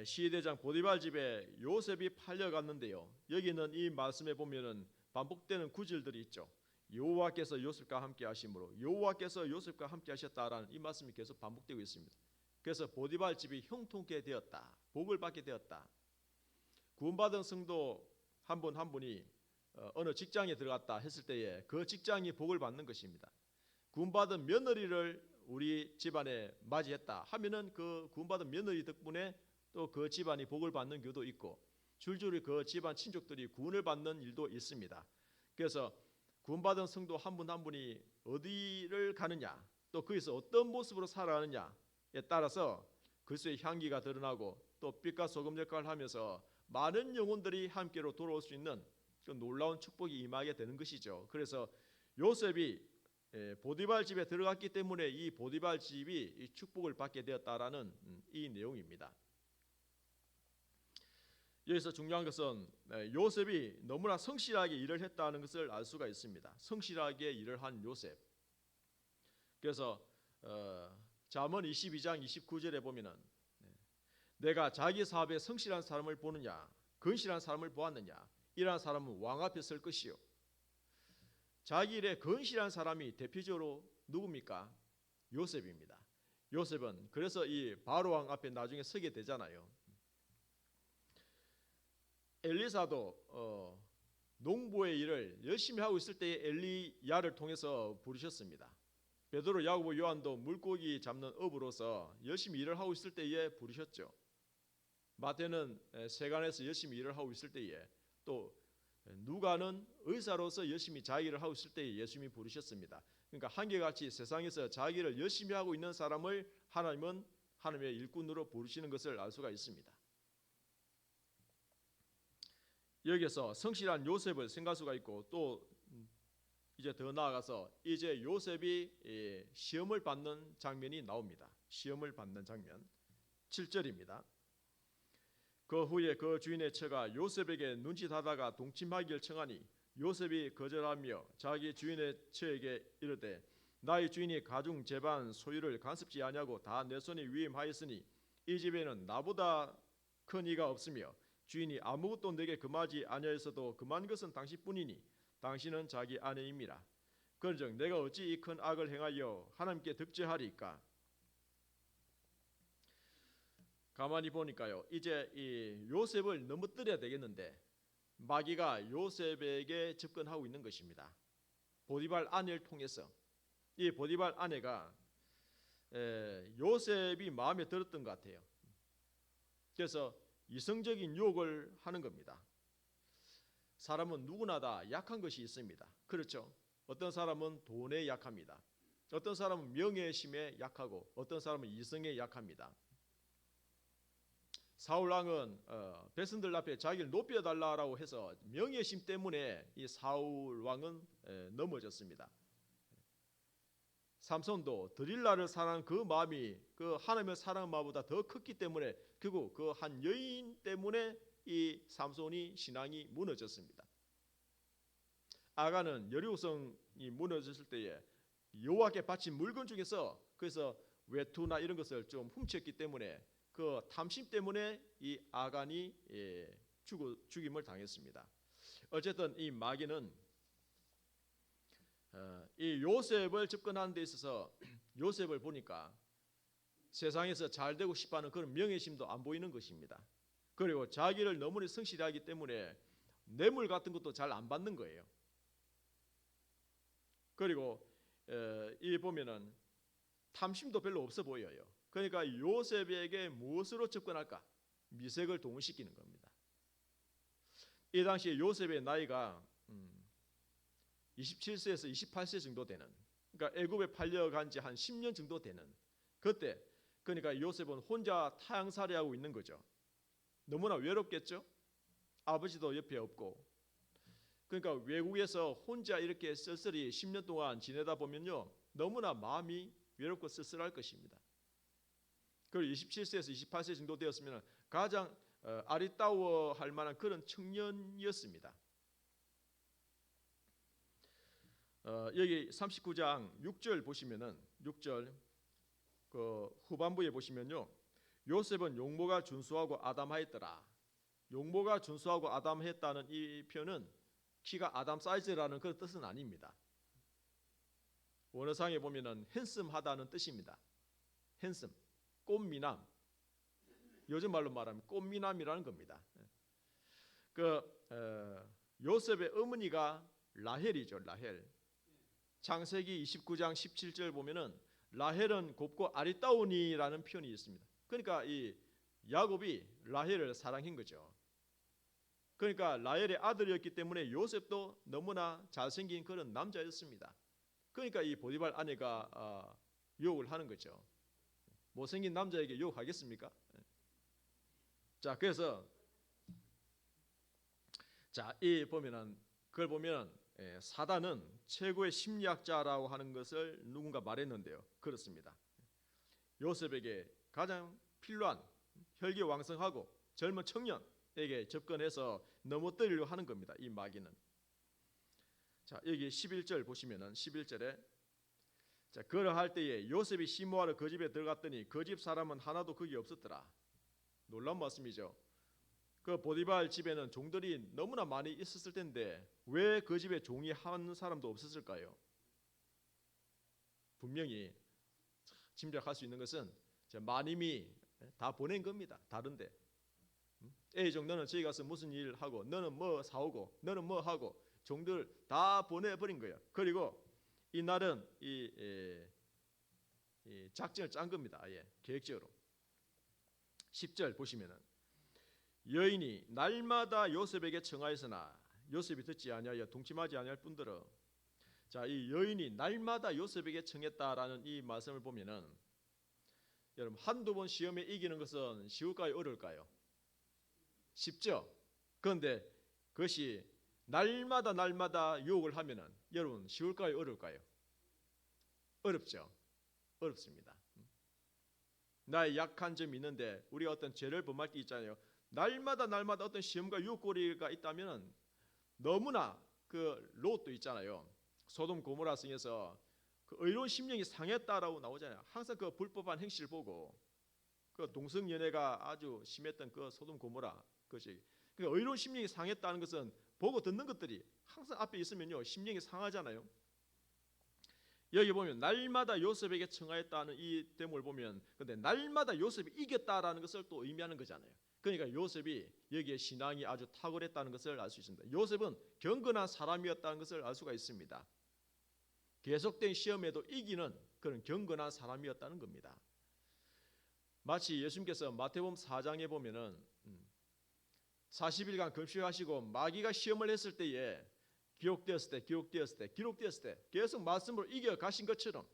시대장 보디발 집에 요셉이 팔려갔는데요. 여기는 이 말씀에 보면은 반복되는 구절들이 있죠. 여호와께서 요셉과 함께 하심으로 여호와께서 요셉과 함께 하셨다라는 이 말씀이 계속 반복되고 있습니다. 그래서 보디발 집이 형통케 되었다. 복을 받게 되었다. 구원받은 성도 한 분 한 분이 어느 직장에 들어갔다 했을 때에 그 직장이 복을 받는 것입니다. 구원받은 며느리를 우리 집안에 맞이했다 하면은 그 구원받은 며느리 덕분에 또 그 집안이 복을 받는 경우도 있고 줄줄이 그 집안 친족들이 구원을 받는 일도 있습니다. 그래서 구원받은 성도 한 분 한 분이 어디를 가느냐 또 거기서 어떤 모습으로 살아가느냐에 따라서 그리스도의 향기가 드러나고 또 빛과 소금 역할을 하면서 많은 영혼들이 함께로 돌아올 수 있는 그 놀라운 축복이 임하게 되는 것이죠. 그래서 요셉이 보디발 집에 들어갔기 때문에 이 보디발 집이 이 축복을 받게 되었다라는 이 내용입니다. 여기서 중요한 것은 요셉이 너무나 성실하게 일을 했다는 것을 알 수가 있습니다. 성실하게 일을 한 요셉. 그래서 잠언 22장 29절에 보면은 내가 자기 사업에 성실한 사람을 보느냐 건실한 사람을 보았느냐 이러한 사람은 왕 앞에 설 것이요. 자기 일에 건실한 사람이 대표적으로 누굽니까? 요셉입니다. 요셉은 그래서 이 바로 왕 앞에 나중에 서게 되잖아요. 엘리사도 농부의 일을 열심히 하고 있을 때에 엘리야를 통해서 부르셨습니다. 베드로, 야고보, 요한도 물고기 잡는 어부로서 열심히 일을 하고 있을 때에 부르셨죠. 마태는 세간에서 열심히 일을 하고 있을 때에, 또 누가는 의사로서 열심히 자기 일을 하고 있을 때에 예수님이 부르셨습니다. 그러니까 한결같이 세상에서 자기 일을 열심히 하고 있는 사람을 하나님은 하나님의 일꾼으로 부르시는 것을 알 수가 있습니다. 여기서 성실한 요셉을 생각할 수가 있고, 또 이제 더 나아가서 이제 요셉이 시험을 받는 장면이 나옵니다. 시험을 받는 장면 7절입니다. 그 후에 그 주인의 처가 요셉에게 눈짓하다가 동침하기를 청하니 요셉이 거절하며 자기 주인의 처에게 이르되 나의 주인이 가중 재반 소유를 간섭지 아니하고 다 내 손에 위임하였으니 이 집에는 나보다 큰 이가 없으며 주인이 아무것도 내게 금하지 아니하였어도 금한 것은 당신뿐이니 당신은 자기 아내임이라. 그런즉 내가 어찌 이 큰 악을 행하여 하나님께 득죄하리까? 가만히 보니까요, 이제 이 요셉을 넘어뜨려야 되겠는데 마귀가 요셉에게 접근하고 있는 것입니다. 보디발 아내를 통해서. 이 보디발 아내가 요셉이 마음에 들었던 것 같아요. 그래서 이성적인 유혹을 하는 겁니다. 사람은 누구나 다 약한 것이 있습니다. 그렇죠? 어떤 사람은 돈에 약합니다. 어떤 사람은 명예심에 약하고 어떤 사람은 이성에 약합니다. 사울 왕은 백성들 앞에 자기를 높여달라고 해서 명예심 때문에 이 사울 왕은 넘어졌습니다. 삼손도 드릴라를 사랑한 그 마음이 그 하나님을 사랑한 마음보다 더 컸기 때문에 결국 그 한 여인 때문에 이 삼손이 신앙이 무너졌습니다. 아간은 여리고성이 무너졌을 때에 여호와께 바친 물건 중에서 그래서 외투나 이런 것을 좀 훔쳤기 때문에 그 탐심 때문에 이 아간이 죽임을 당했습니다. 어쨌든 이 마귀는 이 요셉을 접근하는 데 있어서 요셉을 보니까 세상에서 잘 되고 싶어하는 그런 명예심도 안 보이는 것입니다. 그리고 자기를 너무나 성실하기 때문에 뇌물 같은 것도 잘 안 받는 거예요. 그리고 이 보면은 탐심도 별로 없어 보여요. 그러니까 요셉에게 무엇으로 접근할까? 미색을 동원시키는 겁니다. 이 당시에 요셉의 나이가 27세에서 28세 정도 되는, 그러니까 애굽에 팔려간 지 한 10년 정도 되는 그때, 그러니까 요셉은 혼자 타향살이하고 있는 거죠. 너무나 외롭겠죠. 아버지도 옆에 없고. 그러니까 외국에서 혼자 이렇게 쓸쓸히 10년 동안 지내다 보면요, 너무나 마음이 외롭고 쓸쓸할 것입니다. 그리고 27세에서 28세 정도 되었으면 가장 아리따워할 만한 그런 청년이었습니다. 여기 39장 6절 보시면은 6절 그 후반부에 보시면요, 요셉은 용모가 준수하고 아담하였더라. 용모가 준수하고 아담했다는 이 표현은 키가 아담 사이즈라는 그런 뜻은 아닙니다. 원어상에 보면은 핸섬하다는 뜻입니다. 핸섬, 꽃미남. 요즘 말로 말하면 꽃미남이라는 겁니다. 요셉의 어머니가 라헬이죠. 라헬. 창세기 29장 17절 보면은 라헬은 곱고 아리따우니라는 표현이 있습니다. 그러니까 이 야곱이 라헬을 사랑한 거죠. 그러니까 라헬의 아들이었기 때문에 요셉도 너무나 잘생긴 그런 남자였습니다. 그러니까 이 보디발 아내가 유혹을 하는 거죠. 못생긴 남자에게 유혹하겠습니까? 자, 그래서 이 보면은 그걸 보면 사단은 최고의 심리학자라고 하는 것을 누군가 말했는데요. 그렇습니다. 요셉에게 가장 필요한 혈기왕성하고 젊은 청년에게 접근해서 넘어뜨리려고 하는 겁니다. 이 마귀는. 자, 여기 11절 보시면은 11절에 그러할 때에 요셉이 시모하러 그 집에 들어갔더니 그 집 사람은 하나도 거기 없었더라. 놀라운 말씀이죠. 그 보디발 집에는 종들이 너무나 많이 있었을 텐데 왜 그 집에 종이 한 사람도 없었을까요? 분명히 짐작할 수 있는 것은 마님이 다 보낸 겁니다. 다른데 A종 너는 저기 가서 무슨 일 하고, 너는 뭐 사오고, 너는 뭐 하고, 종들 다 보내버린 거예요. 그리고 이날은 이 작전을 짠 겁니다. 계획적으로. 10절 보시면은 여인이 날마다 요셉에게 청하였으나 요셉이 듣지 아니하여 동침하지 아니할 뿐더러. 자, 이 여인이 날마다 요셉에게 청했다라는 이 말씀을 보면은 여러분 한두 번 시험에 이기는 것은 쉬울까요, 어려울까요? 쉽죠. 그런데 그것이 날마다 유혹을 하면은 여러분 쉬울까요, 어려울까요? 어렵죠. 어렵습니다. 나의 약한 점이 있는데 우리가 어떤 죄를 범할 때 있잖아요. 날마다 어떤 시험과 유혹거리가 있다면은 너무나 그 롯도 있잖아요. 소돔 고모라 성에서 그 의로운 심령이 상했다라고 나오잖아요. 항상 그 불법한 행실을 보고 그 동성 연애가 아주 심했던 그 소돔 고모라 것이 그러니까 의로운 심령이 상했다는 것은 보고 듣는 것들이 항상 앞에 있으면요 심령이 상하잖아요. 여기 보면 날마다 요셉에게 청하였다는 이 대목을 보면 근데 날마다 요셉이 이겼다라는 것을 또 의미하는 거잖아요. 그러니까 요셉이 여기에 신앙이 아주 탁월했다는 것을 알 수 있습니다. 요셉은 경건한 사람이었다는 것을 알 수가 있습니다. 계속된 시험에도 이기는 그런 경건한 사람이었다는 겁니다. 마치 예수님께서 마태복음 4장에 보면은 40일간 금식하시고 마귀가 시험을 했을 때에 기록되었을 때 계속 말씀으로 이겨 가신 것처럼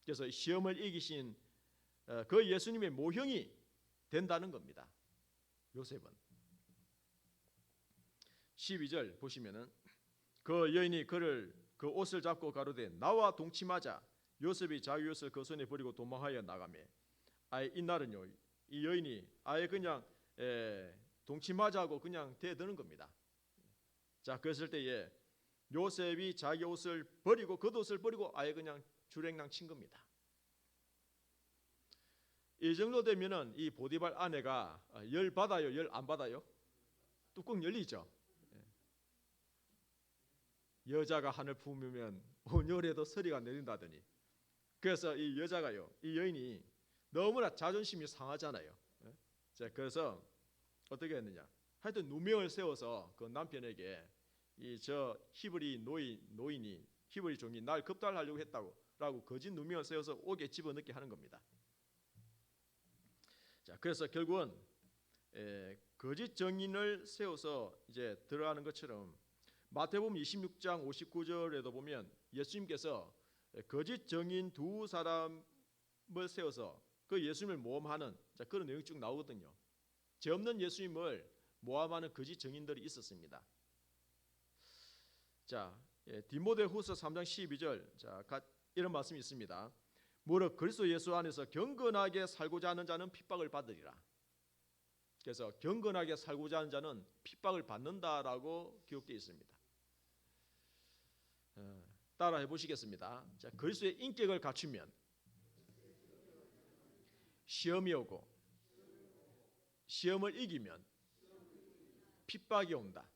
그래서 시험을 이기신 그 예수님의 모형이 된다는 겁니다. 요셉은 12절 보시면은 그 여인이 그를 그 옷을 잡고 가로되 나와 동침하자. 요셉이 자기 옷을 그 손에 버리고 도망하여 나가매. 아예 이날은요 이 여인이 아예 그냥 동침하자고 그냥 대드는 겁니다. 자 그랬을 때에 요셉이 자기 옷을 버리고 겉옷을 버리고 아예 그냥 주랭랑 친 겁니다. 이 정도 되면은 이 보디발 아내가 열 받아요, 열 안 받아요? 뚜껑 열리죠. 여자가 한을 품으면 온열에도 서리가 내린다더니. 그래서 이 여자가요, 이 여인이 너무나 자존심이 상하잖아요. 자 그래서 어떻게 했느냐? 하여튼 누명을 세워서 그 남편에게 이 저 히브리 노인이 히브리 종이 날 겁탈하려고 했다고라고 거짓 누명을 세워서 옥에 집어넣게 하는 겁니다. 자 그래서 결국은 거짓 정인을 세워서 이제 들어가는 것처럼 마태복음 26장 59절에도 보면 예수님께서 거짓 정인 두 사람을 세워서 그 예수님을 모함하는 그런 내용이 쭉 나오거든요. 죄 없는 예수님을 모함하는 거짓 정인들이 있었습니다. 자, 디모데후서 3장 12절 자, 이런 말씀이 있습니다. 무릇 그리스도 예수 안에서 경건하게 살고자 하는 자는 핍박을 받으리라. 그래서 경건하게 살고자 하는 자는 핍박을 받는다라고 기록되어 있습니다. 따라 해보시겠습니다. 자, 그리스도의 인격을 갖추면 시험이 오고 시험을 이기면 핍박이 온다.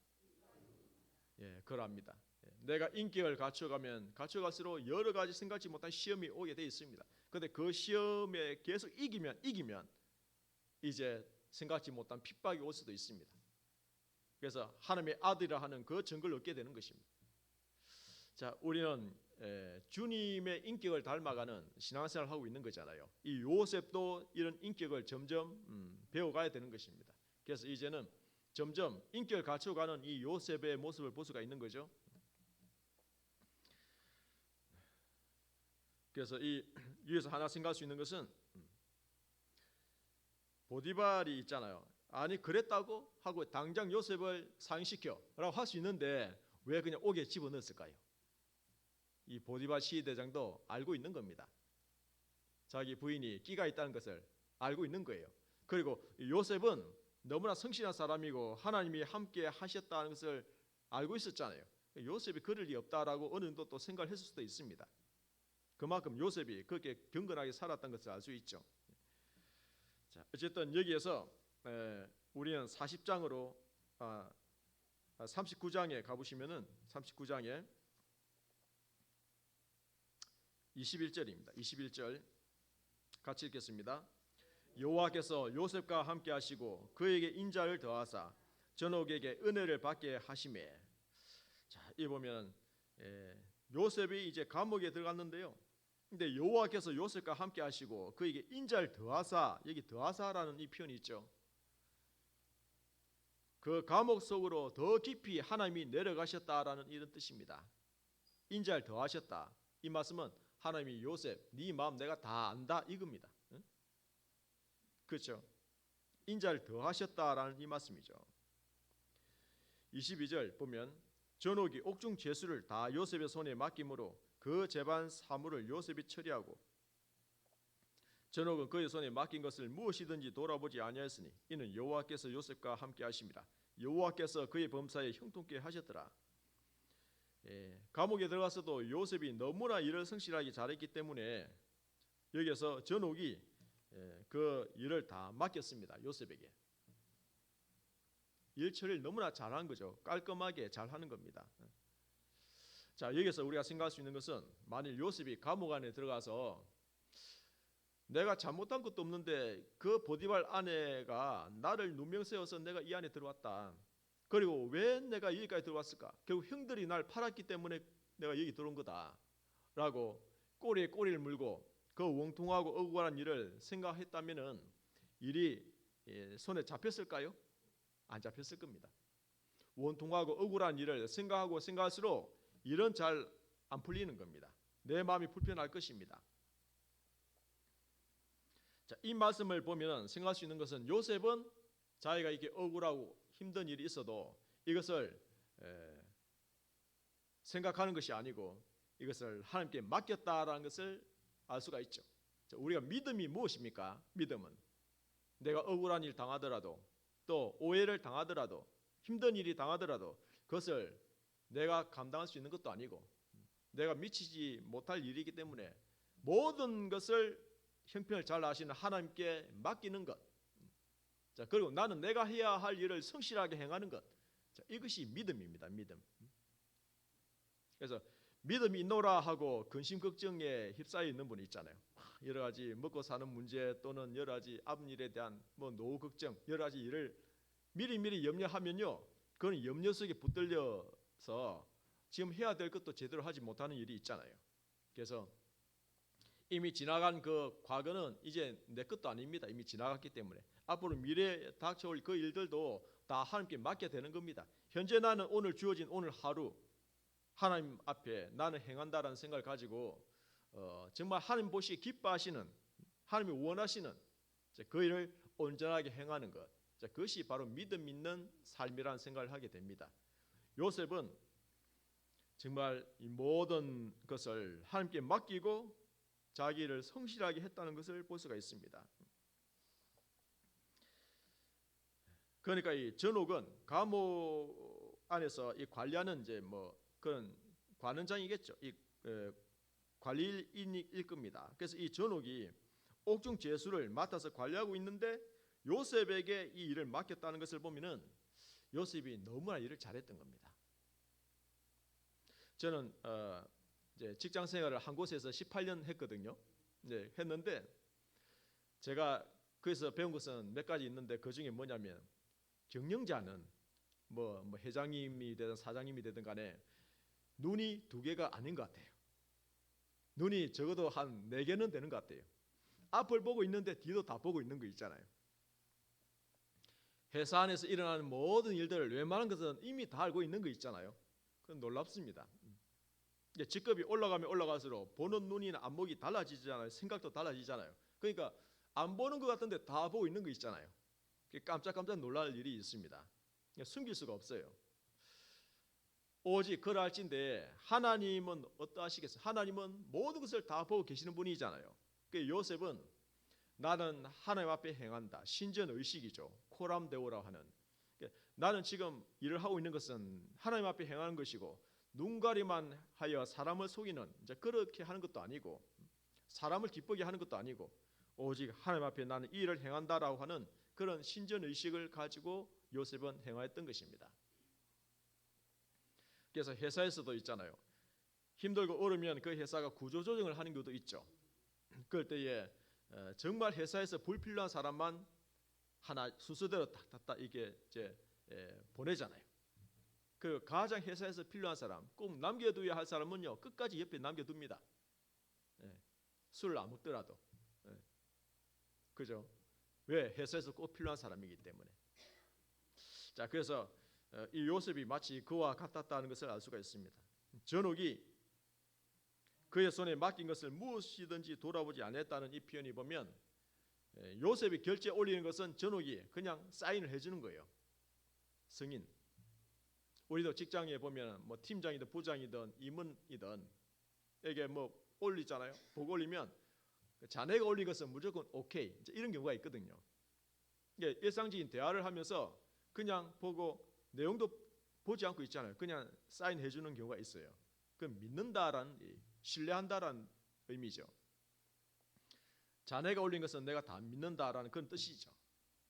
그럽니다. 내가 인격을 갖춰가면 갖춰갈수록 여러 가지 생각지 못한 시험이 오게 돼 있습니다. 그런데 그 시험에 계속 이기면 이제 생각지 못한 핍박이 올 수도 있습니다. 그래서 하나님의 아들이라 하는 그 증거를 얻게 되는 것입니다. 자, 우리는 주님의 인격을 닮아가는 신앙생활을 하고 있는 거잖아요. 이 요셉도 이런 인격을 점점 배워가야 되는 것입니다. 그래서 이제는 점점 인격을 갖춰가는 이 요셉의 모습을 볼 수가 있는 거죠. 그래서 이 위에서 하나 생각할 수 있는 것은 보디발이 있잖아요. 아니 그랬다고 하고 당장 요셉을 사형시켜라고 할 수 있는데 왜 그냥 옥에 집어넣었을까요? 이 보디발 시대장도 알고 있는 겁니다. 자기 부인이 끼가 있다는 것을 알고 있는 거예요. 그리고 요셉은 너무나 성실한 사람이고 하나님이 함께 하셨다는 것을 알고 있었잖아요. 요셉이 그럴 리 없다라고 어느 정도 또 생각을 했을 수도 있습니다. 그만큼 요셉이 그렇게 경건하게 살았다는 것을 알 수 있죠. 자, 어쨌든 여기에서 우리는 40장으로 39장에 가보시면은 39장에 21절입니다. 21절 같이 읽겠습니다. 여호와께서 요셉과 함께 하시고 그에게 인자를 더하사 전옥에게 은혜를 받게 하시매. 자, 이 보면 요셉이 이제 감옥에 들어갔는데요. 근데 여호와께서 요셉과 함께 하시고 그에게 인자를 더하사, 여기 더하사라는 이 표현이 있죠. 그 감옥 속으로 더 깊이 하나님이 내려가셨다라는 이런 뜻입니다. 인자를 더하셨다. 이 말씀은 하나님이 요셉, 네 마음 내가 다 안다 이겁니다. 응? 그렇죠? 인자를 더하셨다라는 이 말씀이죠. 22절 보면 전옥이 옥중 죄수를 다 요셉의 손에 맡김으로 그 재반 사물을 요셉이 처리하고 전옥은 그의 손에 맡긴 것을 무엇이든지 돌아보지 아니하였으니 이는 여호와께서 요셉과 함께 하심이라. 여호와께서 그의 범사에 형통케 하셨더라. 감옥에 들어가서도 요셉이 너무나 일을 성실하게 잘했기 때문에 여기서 전옥이 그 일을 다 맡겼습니다. 요셉에게. 일 처리를 너무나 잘한 거죠. 깔끔하게 잘하는 겁니다. 자, 여기서 우리가 생각할 수 있는 것은 만일 요셉이 감옥 안에 들어가서 내가 잘못한 것도 없는데 그 보디발 아내가 나를 누명 세워서 내가 이 안에 들어왔다. 그리고 왜 내가 여기까지 들어왔을까? 결국 형들이 날 팔았기 때문에 내가 여기 들어온 거다. 라고 꼬리에 꼬리를 물고 그 원통하고 억울한 일을 생각했다면 일이 손에 잡혔을까요? 안 잡혔을 겁니다. 원통하고 억울한 일을 생각하고 생각할수록 일은 잘 안 풀리는 겁니다. 내 마음이 불편할 것입니다. 자, 이 말씀을 보면 생각할 수 있는 것은 요셉은 자기가 이렇게 억울하고 힘든 일이 있어도 이것을 생각하는 것이 아니고 이것을 하나님께 맡겼다라는 것을 알 수가 있죠. 자, 우리가 믿음이 무엇입니까? 믿음은 내가 억울한 일 당하더라도 또 오해를 당하더라도 힘든 일이 당하더라도 그것을 내가 감당할 수 있는 것도 아니고 내가 미치지 못할 일이기 때문에 모든 것을 형편을 잘 아시는 하나님께 맡기는 것. 자, 그리고 나는 내가 해야 할 일을 성실하게 행하는 것. 자, 이것이 믿음입니다. 믿음. 그래서 믿음이 있노라 하고 근심 걱정에 휩싸여 있는 분이 있잖아요. 여러 가지 먹고 사는 문제 또는 여러 가지 앞일에 대한 노후 걱정, 여러 가지 일을 미리미리 염려하면요, 그건 염려 속에 붙들려서 지금 해야 될 것도 제대로 하지 못하는 일이 있잖아요. 그래서 이미 지나간 그 과거는 이제 내 것도 아닙니다. 이미 지나갔기 때문에 앞으로 미래에 닥쳐올 그 일들도 다 하나님께 맡게 되는 겁니다. 현재 나는 오늘 주어진 오늘 하루 하나님 앞에 나는 행한다라는 생각을 가지고 정말 하나님 보시기 기뻐하시는 하나님이 원하시는 그 일을 온전하게 행하는 것, 그것이 바로 믿음 있는 삶이라는 생각을 하게 됩니다. 요셉은 정말 이 모든 것을 하나님께 맡기고 자기 일을 성실하게 했다는 것을 볼 수가 있습니다. 그러니까 이 전옥은 감옥 안에서 이 관리하는 이제 그런 관원장이겠죠. 이 관리인일 겁니다. 그래서 이 전옥이 옥중 죄수를 맡아서 관리하고 있는데 요셉에게 이 일을 맡겼다는 것을 보면은 요셉이 너무나 일을 잘했던 겁니다. 저는 이제 직장 생활을 한 곳에서 18년 했거든요. 네, 했는데 제가 거기서 배운 것은 몇 가지 있는데 그 중에 뭐냐면 경영자는 뭐 회장님이 되든 사장님이 되든 간에 눈이 두 개가 아닌 것 같아요. 눈이 적어도 한 4개는 되는 것 같아요. 앞을 보고 있는데 뒤도 다 보고 있는 거 있잖아요. 회사 안에서 일어나는 모든 일들을 웬만한 것은 이미 다 알고 있는 거 있잖아요. 그건 놀랍습니다. 직급이 올라가면 올라갈수록 보는 눈이나 안목이 달라지잖아요. 생각도 달라지잖아요. 그러니까 안 보는 것 같은데 다 보고 있는 거 있잖아요. 깜짝깜짝 놀랄 일이 있습니다. 숨길 수가 없어요. 오직 그럴진데 하나님은 어떠하시겠어요? 하나님은 모든 것을 다 보고 계시는 분이잖아요. 요셉은 나는 하나님 앞에 행한다. 신전의식이죠. 코람데오라고 하는. 나는 지금 일을 하고 있는 것은 하나님 앞에 행하는 것이고 눈가리만 하여 사람을 속이는 이제 그렇게 하는 것도 아니고 사람을 기쁘게 하는 것도 아니고 오직 하나님 앞에 나는 이 일을 행한다라고 하는 그런 신전의식을 가지고 요셉은 행하였던 것입니다. 그래서 회사에서도 있잖아요. 힘들고 어려우면 그 회사가 구조조정을 하는 경우도 있죠. 그럴 때에 정말 회사에서 불필요한 사람만 하나 순서대로 탁탁탁 이게 이제 보내잖아요. 그 가장 회사에서 필요한 사람, 꼭 남겨둬야 할 사람은요 끝까지 옆에 남겨둡니다. 술을 안 먹더라도. 그죠? 왜? 회사에서 꼭 필요한 사람이기 때문에. 자, 그래서 이 요셉이 마치 그와 같았다는 것을 알 수가 있습니다. 전옥이 그의 손에 맡긴 것을 무엇이든지 돌아보지 않았다는 이 표현이 보면 요셉이 결제 올리는 것은 전옥이 그냥 사인을 해주는 거예요. 승인. 우리도 직장에 보면 뭐 팀장이든 부장이든 임원이든 에게 뭐 올리잖아요. 보고 올리면 자네가 올린 것은 무조건 오케이. 이런 경우가 있거든요. 이게 일상적인 대화를 하면서 그냥 보고 내용도 보지 않고 있잖아요. 그냥 사인해 주는 경우가 있어요. 그 믿는다라는, 신뢰한다라는 의미죠. 자네가 올린 것은 내가 다 믿는다라는 그런 뜻이죠.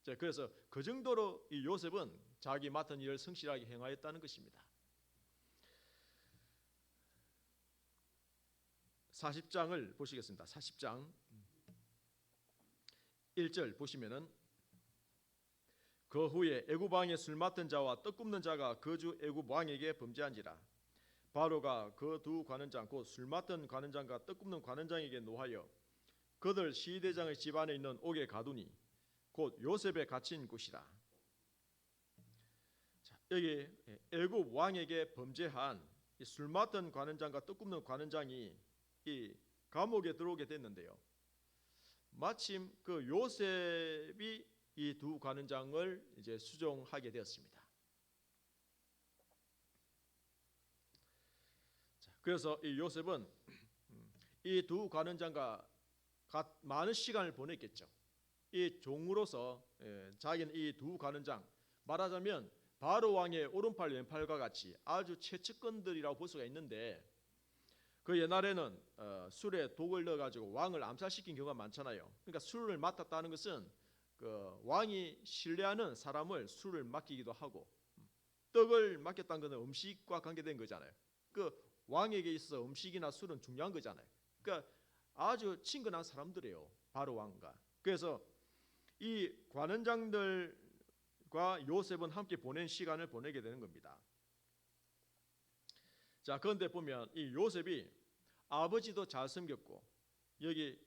자, 그래서 그 정도로 이 요셉은 자기 맡은 일을 성실하게 행하였다는 것입니다. 40장을 보시겠습니다. 40장 1절 보시면은 그 후에 애굽 왕의 술 맡은 자와 떡 굽는 자가 그 주 애굽 왕에게 범죄한지라. 바로가 그 두 관원장 곧 술 맡은 관원장과 떡 굽는 관원장에게 노하여 그들 시대장의 집안에 있는 옥에 가두니 곧 요셉에 갇힌 곳이라. 자, 여기 애굽 왕에게 범죄한 술 맡은 관원장과 떡 굽는 관원장이 이 감옥에 들어오게 됐는데요. 마침 그 요셉이 이 두 관원장을 이제 수종하게 되었습니다. 자, 그래서 이 요셉은 이 두 관원장과 많은 시간을 보냈겠죠. 이 종으로서 자기는 이 두 관원장, 말하자면 바로 왕의 오른팔 왼팔과 같이 아주 최측근들이라고 볼 수가 있는데, 그 옛날에는 술에 독을 넣어가지고 왕을 암살시킨 경우가 많잖아요. 그러니까 술을 맡았다는 것은 그 왕이 신뢰하는 사람을 술을 맡기기도 하고, 떡을 맡겼다는 것은 음식과 관계된 거잖아요. 그 왕에게 있어서 음식이나 술은 중요한 거잖아요. 그러니까 아주 친근한 사람들이에요, 바로 왕과. 그래서 이 관원장들과 요셉은 함께 보낸 시간을 보내게 되는 겁니다. 자, 그런데 보면 이 요셉이 아버지도 잘 섬겼고, 여기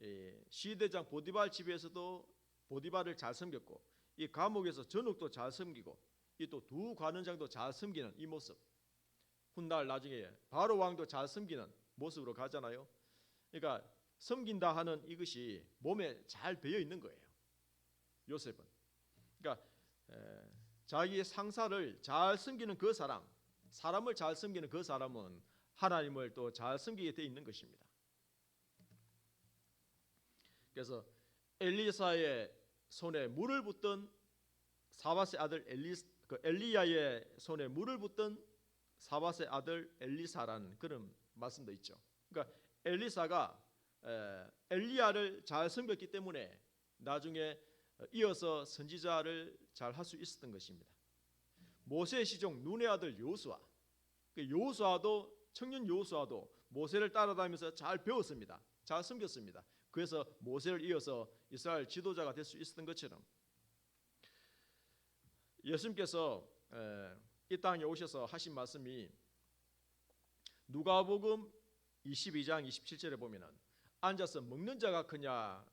시대장 보디발 집에서도 보디발을 잘 섬겼고, 이 감옥에서 전옥도 잘 섬기고, 이 또 두 관원장도 잘 섬기는 이 모습, 훗날 나중에 바로 왕도 잘 섬기는 모습으로 가잖아요. 그러니까 섬긴다 하는 이것이 몸에 잘 배어 있는 거예요, 요셉은. 그러니까 자기의 상사를 잘 섬기는 그 사람, 사람을 잘 섬기는 그 사람은 하나님을 또 잘 섬기게 돼 있는 것입니다. 그래서 엘리사의 손에 물을 붓던 사밧의 아들 엘리야의 손에 물을 붓던 사밧의 아들 엘리사라는 그런 말씀도 있죠. 그러니까 엘리사가 엘리야를 잘 섬겼기 때문에 나중에 이어서 선지자를 잘 할 수 있었던 것입니다. 모세의 시종 눈의 아들 여호수아, 여호수아도 청년 여호수아도 모세를 따라다니면서 잘 배웠습니다. 잘 섬겼습니다. 그래서 모세를 이어서 이스라엘 지도자가 될 수 있었던 것처럼, 예수님께서 이 땅에 오셔서 하신 말씀이 누가복음 22장 27절에 보면은 앉아서 먹는 자가 크냐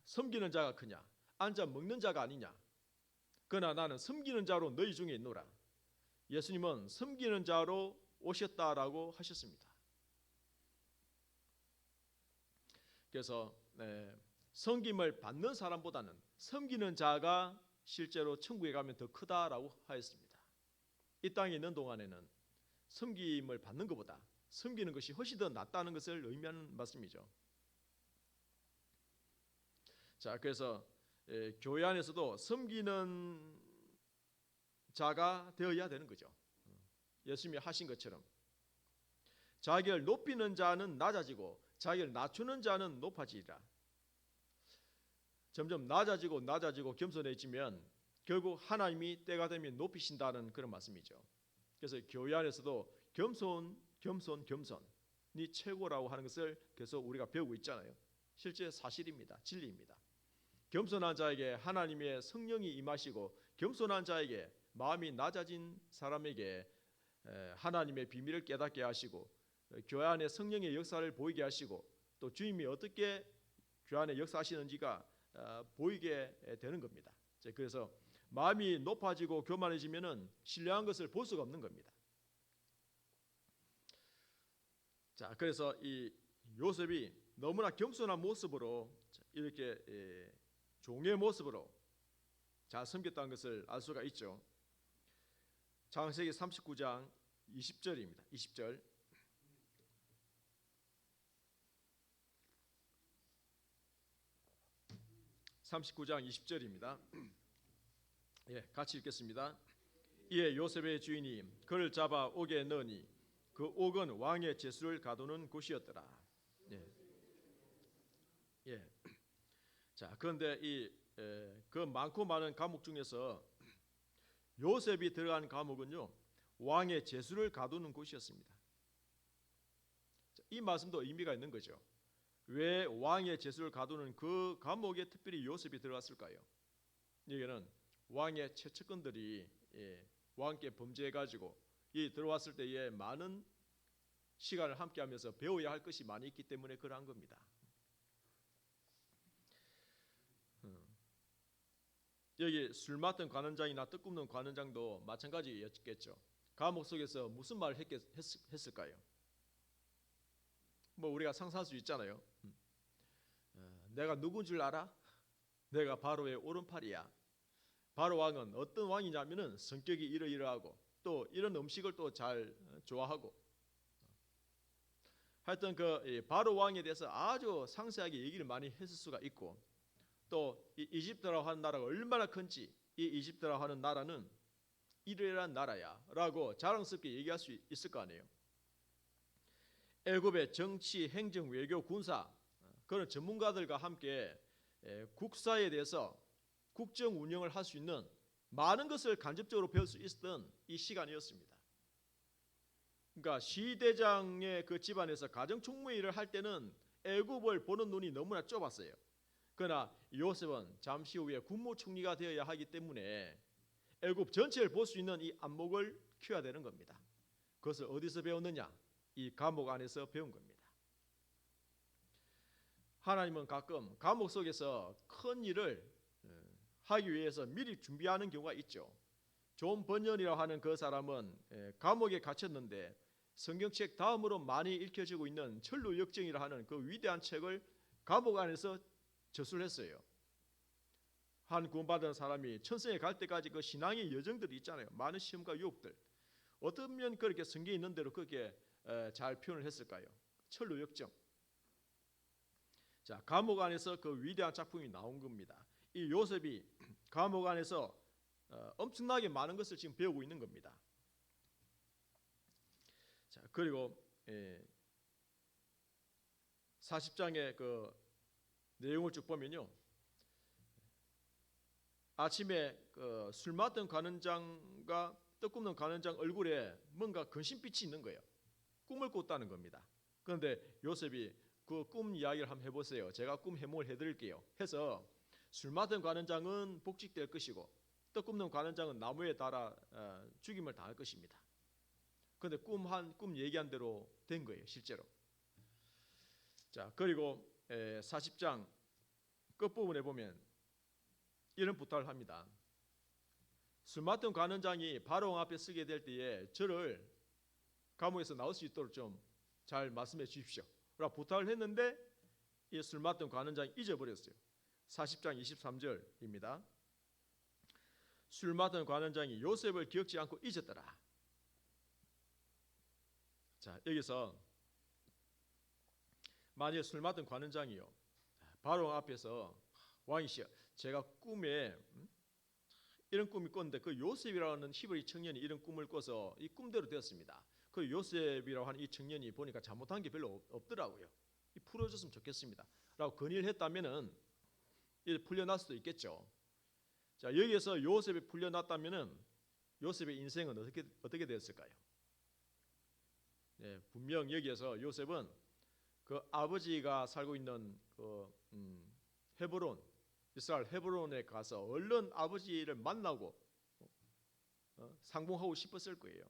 섬기는 자가 크냐, 앉아 먹는 자가 아니냐, 그러나 나는 섬기는 자로 너희 중에 있노라. 예수님은 섬기는 자로 오셨다라고 하셨습니다. 그래서 섬김을 받는 사람보다는 섬기는 자가 실제로 천국에 가면 더 크다라고 하였습니다. 이 땅에 있는 동안에는 섬김을 받는 것보다 섬기는 것이 훨씬 더 낫다는 것을 의미하는 말씀이죠. 자, 그래서 교회 안에서도 섬기는 자가 되어야 되는 거죠. 예수님이 하신 것처럼 자기를 높이는 자는 낮아지고 자기를 낮추는 자는 높아지리라. 점점 낮아지고 겸손해지면 결국 하나님이 때가 되면 높이신다는 그런 말씀이죠. 그래서 교회 안에서도 겸손이 최고라고 하는 것을 계속 우리가 배우고 있잖아요. 실제 사실입니다. 진리입니다. 겸손한 자에게 하나님의 성령이 임하시고, 겸손한 자에게 마음이 낮아진 사람에게 하나님의 비밀을 깨닫게 하시고, 교회 안에 성령의 역사를 보이게 하시고, 또 또 주님이 어떻게 그 안에 역사하시는지가 보이게 되는 겁니다. 그래서 마음이 높아지고 교만해지면은 신령한 것을 볼 수가 없는 겁니다. 자, 그래서 이 요셉이 너무나 겸손한 모습으로 이렇게 종의 모습으로 잘 섬겼다는 것을 알 수가 있죠. 창세기 39장 20절입니다. 20절. 예, 같이 읽겠습니다. 이에 요셉의 주인이 그를 잡아 옥에 넣으니 그 옥은 왕의 제수를 가두는 곳이었더라. 예. 예. 자, 그런데 그 많고 많은 감옥 중에서 요셉이 들어간 감옥은요, 왕의 제수를 가두는 곳이었습니다. 이 말씀도 의미가 있는 거죠. 왜 왕의 제수를 가두는 그 감옥에 특별히 요셉이 들어갔을까요? 여기는 왕의 최측근들이 왕께 범죄해가지고 이 들어왔을 때에 많은 시간을 함께하면서 배워야 할 것이 많이 있기 때문에 그러한 겁니다. 여기 술 맡은 관원장이나 떡 굽는 관원장도 마찬가지였겠죠. 감옥 속에서 무슨 말을 했을까요? 뭐 우리가 상상할 수 있잖아요. 내가 누군 줄 알아? 내가 바로의 오른팔이야. 바로 왕은 어떤 왕이냐면은 성격이 이러이러하고 또 이런 음식을 또 잘 좋아하고, 하여튼 그 바로 왕에 대해서 아주 상세하게 얘기를 많이 했을 수가 있고, 또 이집트라고 하는 나라가 얼마나 큰지, 이 이집트라고 하는 나라는 이러이러한 나라야라고 자랑스럽게 얘기할 수 있을 거 아니에요. 애굽의 정치, 행정, 외교, 군사 그런 전문가들과 함께 국사에 대해서 국정 운영을 할 수 있는 많은 것을 간접적으로 배울 수 있었던 이 시간이었습니다. 그러니까 시대장의 그 집안에서 가정총무 일을 할 때는 애굽을 보는 눈이 너무나 좁았어요. 그러나 요셉은 잠시 후에 국무총리가 되어야 하기 때문에 애굽 전체를 볼 수 있는 이 안목을 키워야 되는 겁니다. 그것을 어디서 배웠느냐? 이 감옥 안에서 배운 겁니다. 하나님은 가끔 감옥 속에서 큰 일을 하기 위해서 미리 준비하는 경우가 있죠. 존 번연이라고 하는 그 사람은 감옥에 갇혔는데 성경책 다음으로 많이 읽혀지고 있는 철로 역정이라 하는 그 위대한 책을 감옥 안에서 저술을 했어요. 한 구원받은 사람이 천성에 갈 때까지 그 신앙의 여정들이 있잖아요. 많은 시험과 유혹들. 어쩌면 그렇게 성경에 있는 대로 그렇게 잘 표현을 했을까요? 철로 역정. 자, 감옥 안에서 그 위대한 작품이 나온 겁니다. 이 요셉이 감옥 안에서 엄청나게 많은 것을 지금 배우고 있는 겁니다. 자, 그리고 40장의 그 내용을 쭉 보면요, 아침에 그 술 맡은 관원장과 떡 굽는 관원장 얼굴에 뭔가 근심빛이 있는 거예요. 꿈을 꿨다는 겁니다. 그런데 요셉이 그 꿈 이야기를 한번 해보세요. 제가 꿈 해몽을 해드릴게요. 해서 술 맡은 관원장은 복직될 것이고 떡 굽는 관원장은 나무에 달아 죽임을 당할 것입니다. 그런데 꿈 얘기한 대로 된 거예요, 실제로. 자, 그리고 40장 끝부분에 보면 이런 부탁을 합니다. 술 맡은 관원장이 바로 앞에 서게 될 때에 저를 감옥에서 나올 수 있도록 좀 잘 말씀해 주십시오 라고 부탁을 했는데 이 술 맡은 관원장이 잊어버렸어요. 40장 23절입니다. 술 맡은 관원장이 요셉을 기억지 않고 잊었더라. 자, 여기서 만약에 술 맡은 관원장이요, 바로 앞에서 왕이시여, 제가 꿈에 이런 꿈이 꿨는데 그 요셉이라는 히브리 청년이 이런 꿈을 꿔서 이 꿈대로 되었습니다. 그 요셉이라고 하는 이 청년이 보니까 잘못한 게 별로 없더라고요. 풀어줬으면 좋겠습니다 라고 건의를 했다면은 이제 풀려날 수도 있겠죠. 자, 여기에서 요셉이 풀려났다면은 요셉의 인생은 어떻게 되었을까요? 네, 분명 여기에서 요셉은 그 아버지가 살고 있는 그 헤브론, 이스라엘 헤브론에 가서 얼른 아버지를 만나고 상봉하고 싶었을 거예요.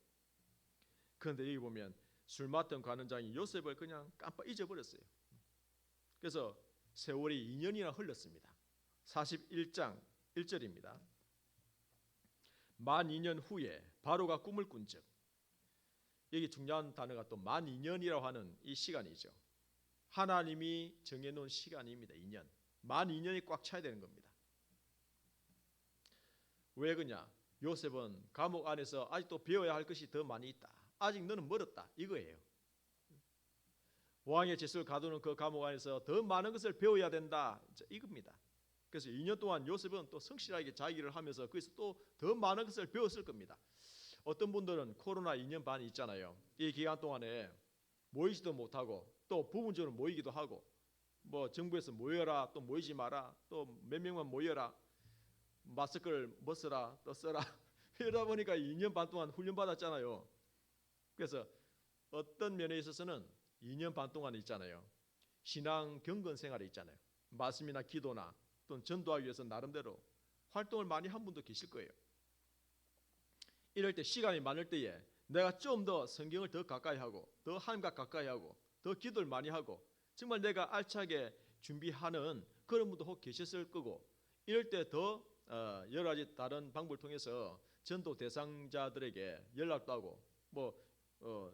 그런데 여기 보면 술 맡은 관원장이 요셉을 그냥 깜빡 잊어버렸어요. 그래서 세월이 2년이나 흘렀습니다. 41장 1절입니다. 만 2년 후에 바로가 꿈을 꾼즉, 여기 중요한 단어가 또 만 2년이라고 하는 이 시간이죠. 하나님이 정해놓은 시간입니다. 2년. 만 2년이 꽉 차야 되는 겁니다. 왜 그러냐? 요셉은 감옥 안에서 아직도 배워야 할 것이 더 많이 있다. 아직 너는 멀었다. 이거예요. 왕의 질서를 가두는 그 감옥 안에서 더 많은 것을 배워야 된다. 이겁니다. 그래서 2년 동안 요셉은 또 성실하게 자기 일을 하면서 거기서 또 더 많은 것을 배웠을 겁니다. 어떤 분들은 코로나 2년 반이 있잖아요. 이 기간 동안에 모이지도 못하고 또 부분적으로 모이기도 하고, 뭐 정부에서 모여라, 또 모이지 마라, 또 몇 명만 모여라, 마스크를 벗어라, 또 써라 이러다 보니까 2년 반 동안 훈련받았잖아요. 그래서 어떤 면에 있어서는 2년 반 동안 있잖아요, 신앙 경건 생활이 있잖아요. 말씀이나 기도나 또는 전도하기 위해서 나름대로 활동을 많이 한 분도 계실 거예요. 이럴 때 시간이 많을 때에 내가 좀 더 성경을 더 가까이 하고, 더 하나님과 가까이 하고, 더 기도를 많이 하고, 정말 내가 알차게 준비하는 그런 분도 혹 계셨을 거고, 이럴 때 더 여러 가지 다른 방법을 통해서 전도 대상자들에게 연락도 하고,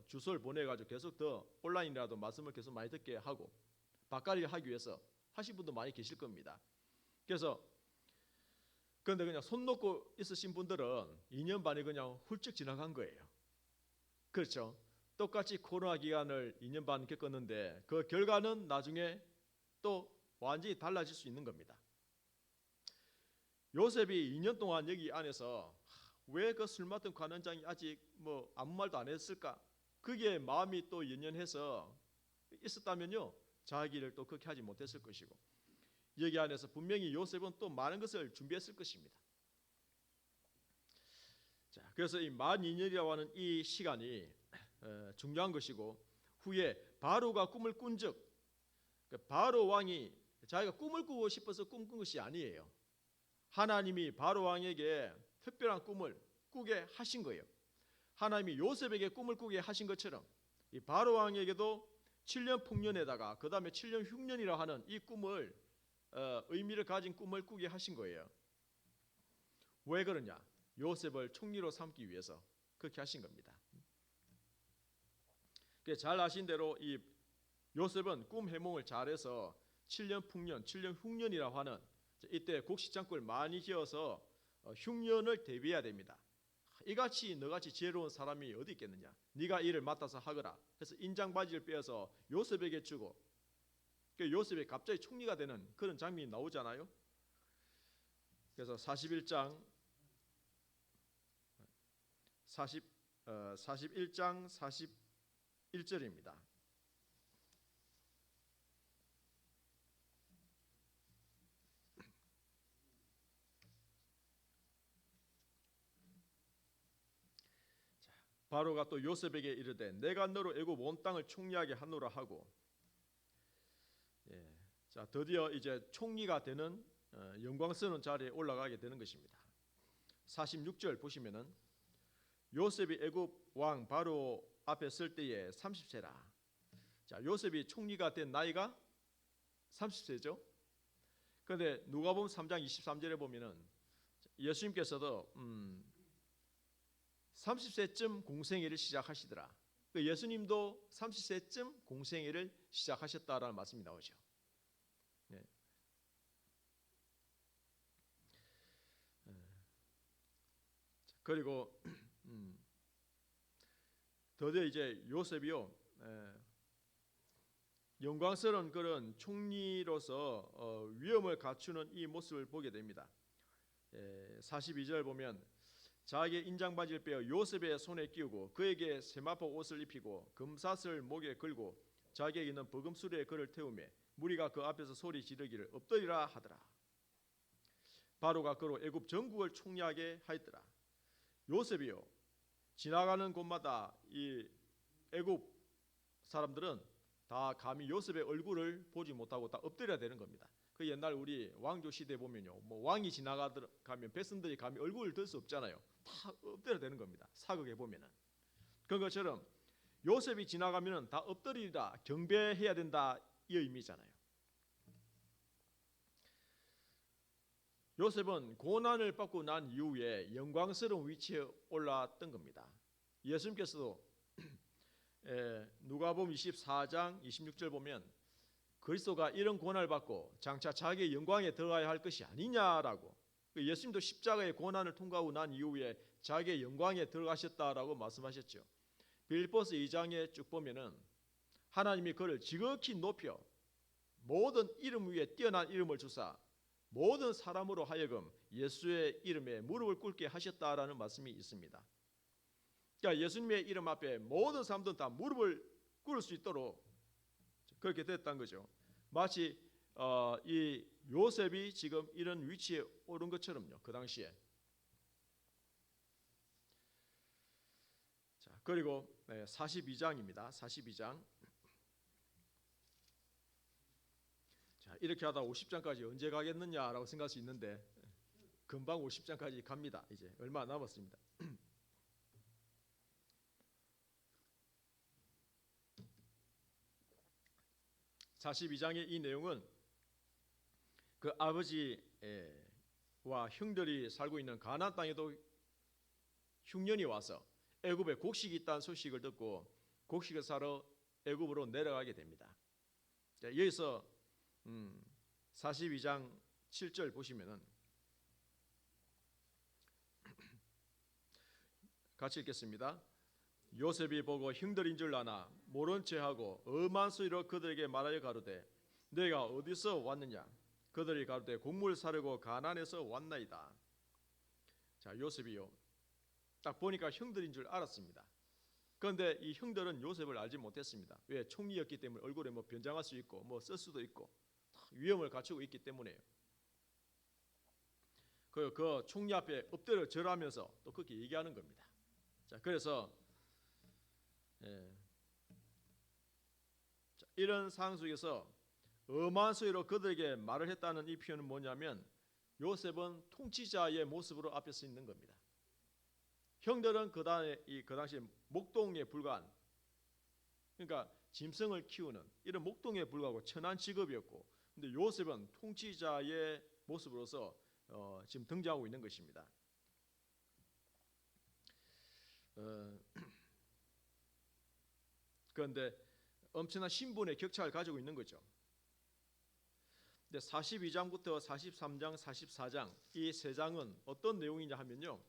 주소를 보내가지고 계속 더 온라인이라도 말씀을 계속 많이 듣게 하고, 바깥일 하기 위해서 하신 분도 많이 계실 겁니다. 그래서 그런데 그냥 손 놓고 있으신 분들은 2년 반이 그냥 훌쩍 지나간 거예요. 그렇죠? 똑같이 코로나 기간을 2년 반 겪었는데 그 결과는 나중에 또 완전히 달라질 수 있는 겁니다. 요셉이 2년 동안 여기 안에서 왜 그 술 맡은 관원장이 아직 아무 말도 안 했을까? 그게 마음이 또 연연해서 있었다면요, 자기를 또 그렇게 하지 못했을 것이고, 여기 안에서 분명히 요셉은 또 많은 것을 준비했을 것입니다. 자, 그래서 이 만 2년이라고 하는 이 시간이 중요한 것이고, 후에 바로가 꿈을 꾼즉, 바로 왕이 자기가 꿈을 꾸고 싶어서 꿈꾼 것이 아니에요. 하나님이 바로 왕에게 특별한 꿈을 꾸게 하신 거예요. 하나님이 요셉에게 꿈을 꾸게 하신 것처럼 이 바로 왕에게도 7년 풍년에다가 그 다음에 7년 흉년이라 하는 이 꿈을 의미를 가진 꿈을 꾸게 하신 거예요. 왜 그러냐? 요셉을 총리로 삼기 위해서 그렇게 하신 겁니다. 잘 아신 대로 이 요셉은 꿈 해몽을 잘해서 7년 풍년, 7년 흉년이라고 하는 이때 곡식장국을 많이 지어서 흉년을 대비해야 됩니다. 이같이 너같이 지혜로운 사람이 어디 있겠느냐? 네가 이를 맡아서 하거라. 그래서 인장바지를 빼어서 요셉에게 주고, 요셉이 갑자기 총리가 되는 그런 장면이 나오잖아요. 그래서 41장 41절입니다. 바로가 또 요셉에게 이르되 내가 너로 애굽 온 땅을 총리하게 하노라 하고, 자, 드디어 이제 총리가 되는 영광스러운 자리에 올라가게 되는 것입니다. 46절 보시면은 요셉이 애굽 왕 바로 앞에 설 때에 30세라. 자, 요셉이 총리가 된 나이가 30세죠. 그런데 누가복음 3장 23절에 보면은 예수님께서도 30세쯤 공생애를 시작하시더라. 예수님도 30세쯤 공생애를 시작하셨다라는 말씀이 나오죠. 네. 그리고 드디어 이제 요셉이요, 영광스러운 그런 총리로서 위엄을 갖추는 이 모습을 보게 됩니다. 42절 보면 자기의 인장바지를 빼어 요셉의 손에 끼우고 그에게 세마포 옷을 입히고 금사슬 목에 걸고 자기에게 있는 버금수레에 그를 태우며 무리가 그 앞에서 소리 지르기를 엎드리라 하더라. 바로가 그로 애굽 전국을 총리하게 하였더라. 요셉이요, 지나가는 곳마다 이 애굽 사람들은 다 감히 요셉의 얼굴을 보지 못하고 다 엎드려야 되는 겁니다. 그 옛날 우리 왕조 시대 보면요, 왕이 지나가면 백성들이 감히 얼굴을 들 수 없잖아요. 다 엎드려야 되는 겁니다. 사극에 보면은 그런 것처럼 요셉이 지나가면은 다 엎드리라, 경배해야 된다 이 의미잖아요. 요셉은 고난을 받고 난 이후에 영광스러운 위치에 올랐던 겁니다. 예수님께서도 누가복음 24장 26절 보면 그리스도가 이런 고난을 받고 장차 자기의 영광에 들어가야 할 것이 아니냐라고, 예수님도 십자가의 고난을 통과하고 난 이후에 자기의 영광에 들어가셨다라고 말씀하셨죠. 빌립보서 2장에 쭉 보면은 하나님이 그를 지극히 높여 모든 이름 위에 뛰어난 이름을 주사 모든 사람으로 하여금 예수의 이름에 무릎을 꿇게 하셨다라는 말씀이 있습니다. 그러니까 예수님의 이름 앞에 모든 사람들은 다 무릎을 꿇을 수 있도록 그렇게 됐다는 거죠. 마치 이 요셉이 지금 이런 위치에 오른 것처럼요. 그 당시에. 자, 그리고 42장입니다. 42장. 자, 이렇게 하다 50장까지 언제 가겠느냐라고 생각할 수 있는데 금방 50장까지 갑니다. 이제 얼마 안 남았습니다. 42장의 이 내용은 그 아버지와 형들이 살고 있는 가나안 땅에도 흉년이 와서 애굽에 곡식이 있다는 소식을 듣고 곡식을 사러 애굽으로 내려가게 됩니다. 자, 여기서 42장 7절 보시면은 같이 읽겠습니다. 요셉이 보고 형들인 줄 아나 모른 체하고 엄한 소리로 그들에게 말하여 가로되 너희가 어디서 왔느냐? 그들이 가로되 곡물 사려고 가나안에서 왔나이다. 자, 요셉이요, 딱 보니까 형들인 줄 알았습니다. 그런데 이 형들은 요셉을 알지 못했습니다. 왜? 총리였기 때문에 얼굴에 뭐 변장할 수 있고 뭐 쓸 수도 있고 위험을 갖추고 있기 때문에요. 그 총리 앞에 엎드려 절하면서 또 그렇게 얘기하는 겁니다. 자, 그래서 자, 이런 상황 속에서 엄한 소리로 그들에게 말을 했다는 이 표현은 뭐냐면 요셉은 통치자의 모습으로 앞에 서 있는 겁니다. 형들은 그 당시에 목동에 불과한, 그러니까 짐승을 키우는 이런 목동에 불과하고 천한 직업이었고, 근데 요셉은 통치자의 모습으로서 지금 등장하고 있는 것입니다. 그런데 엄청난 신분의 격차를 가지고 있는 거죠. 근데 42장부터 43장, 44장 이 세 장은 어떤 내용이냐 하면요,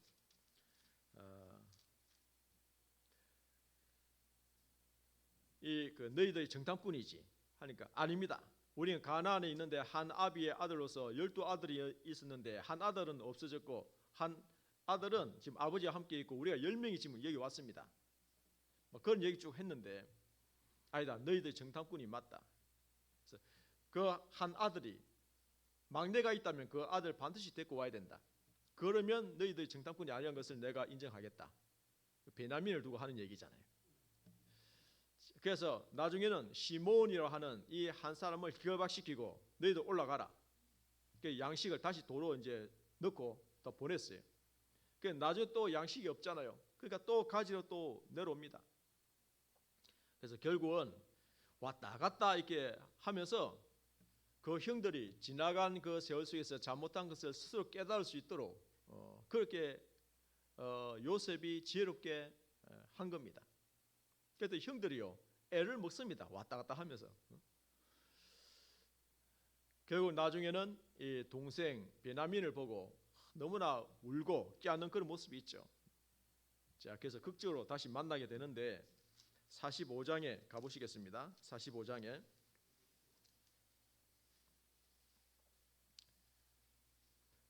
너희들이 정탐꾼이지 하니까 아닙니다. 우리는 가나안에 있는데 한 아비의 아들로서 12아들이 있었는데 한 아들은 없어졌고 한 아들은 지금 아버지와 함께 있고 우리가 10명이 지금 여기 왔습니다. 뭐 그런 얘기 쭉 했는데 아니다, 너희들 정탐꾼이 맞다. 그래서 그 한 아들이 막내가 있다면 그 아들 반드시 데리고 와야 된다. 그러면 너희들이 정탐꾼이 아니라는 것을 내가 인정하겠다. 베냐민을 두고 하는 얘기잖아요. 그래서 나중에는 시몬이라고 하는 이 한 사람을 결박시키고 너희들 올라가라. 그 양식을 다시 도로 이제 넣고 또 보냈어요. 그 나중에 또 양식이 없잖아요. 그러니까 또 가지러 또 내려옵니다. 그래서 결국은 왔다 갔다 이렇게 하면서 그 형들이 지나간 그 세월 속에서 잘못한 것을 스스로 깨달을 수 있도록 그렇게 요셉이 지혜롭게 한 겁니다. 그래도 형들이요 애를 먹습니다. 왔다 갔다 하면서. 결국 나중에는 이 동생 베냐민을 보고 너무나 울고 깨안는 그런 모습이 있죠. 자, 그래서 극적으로 다시 만나게 되는데 45장에 가보시겠습니다. 45장에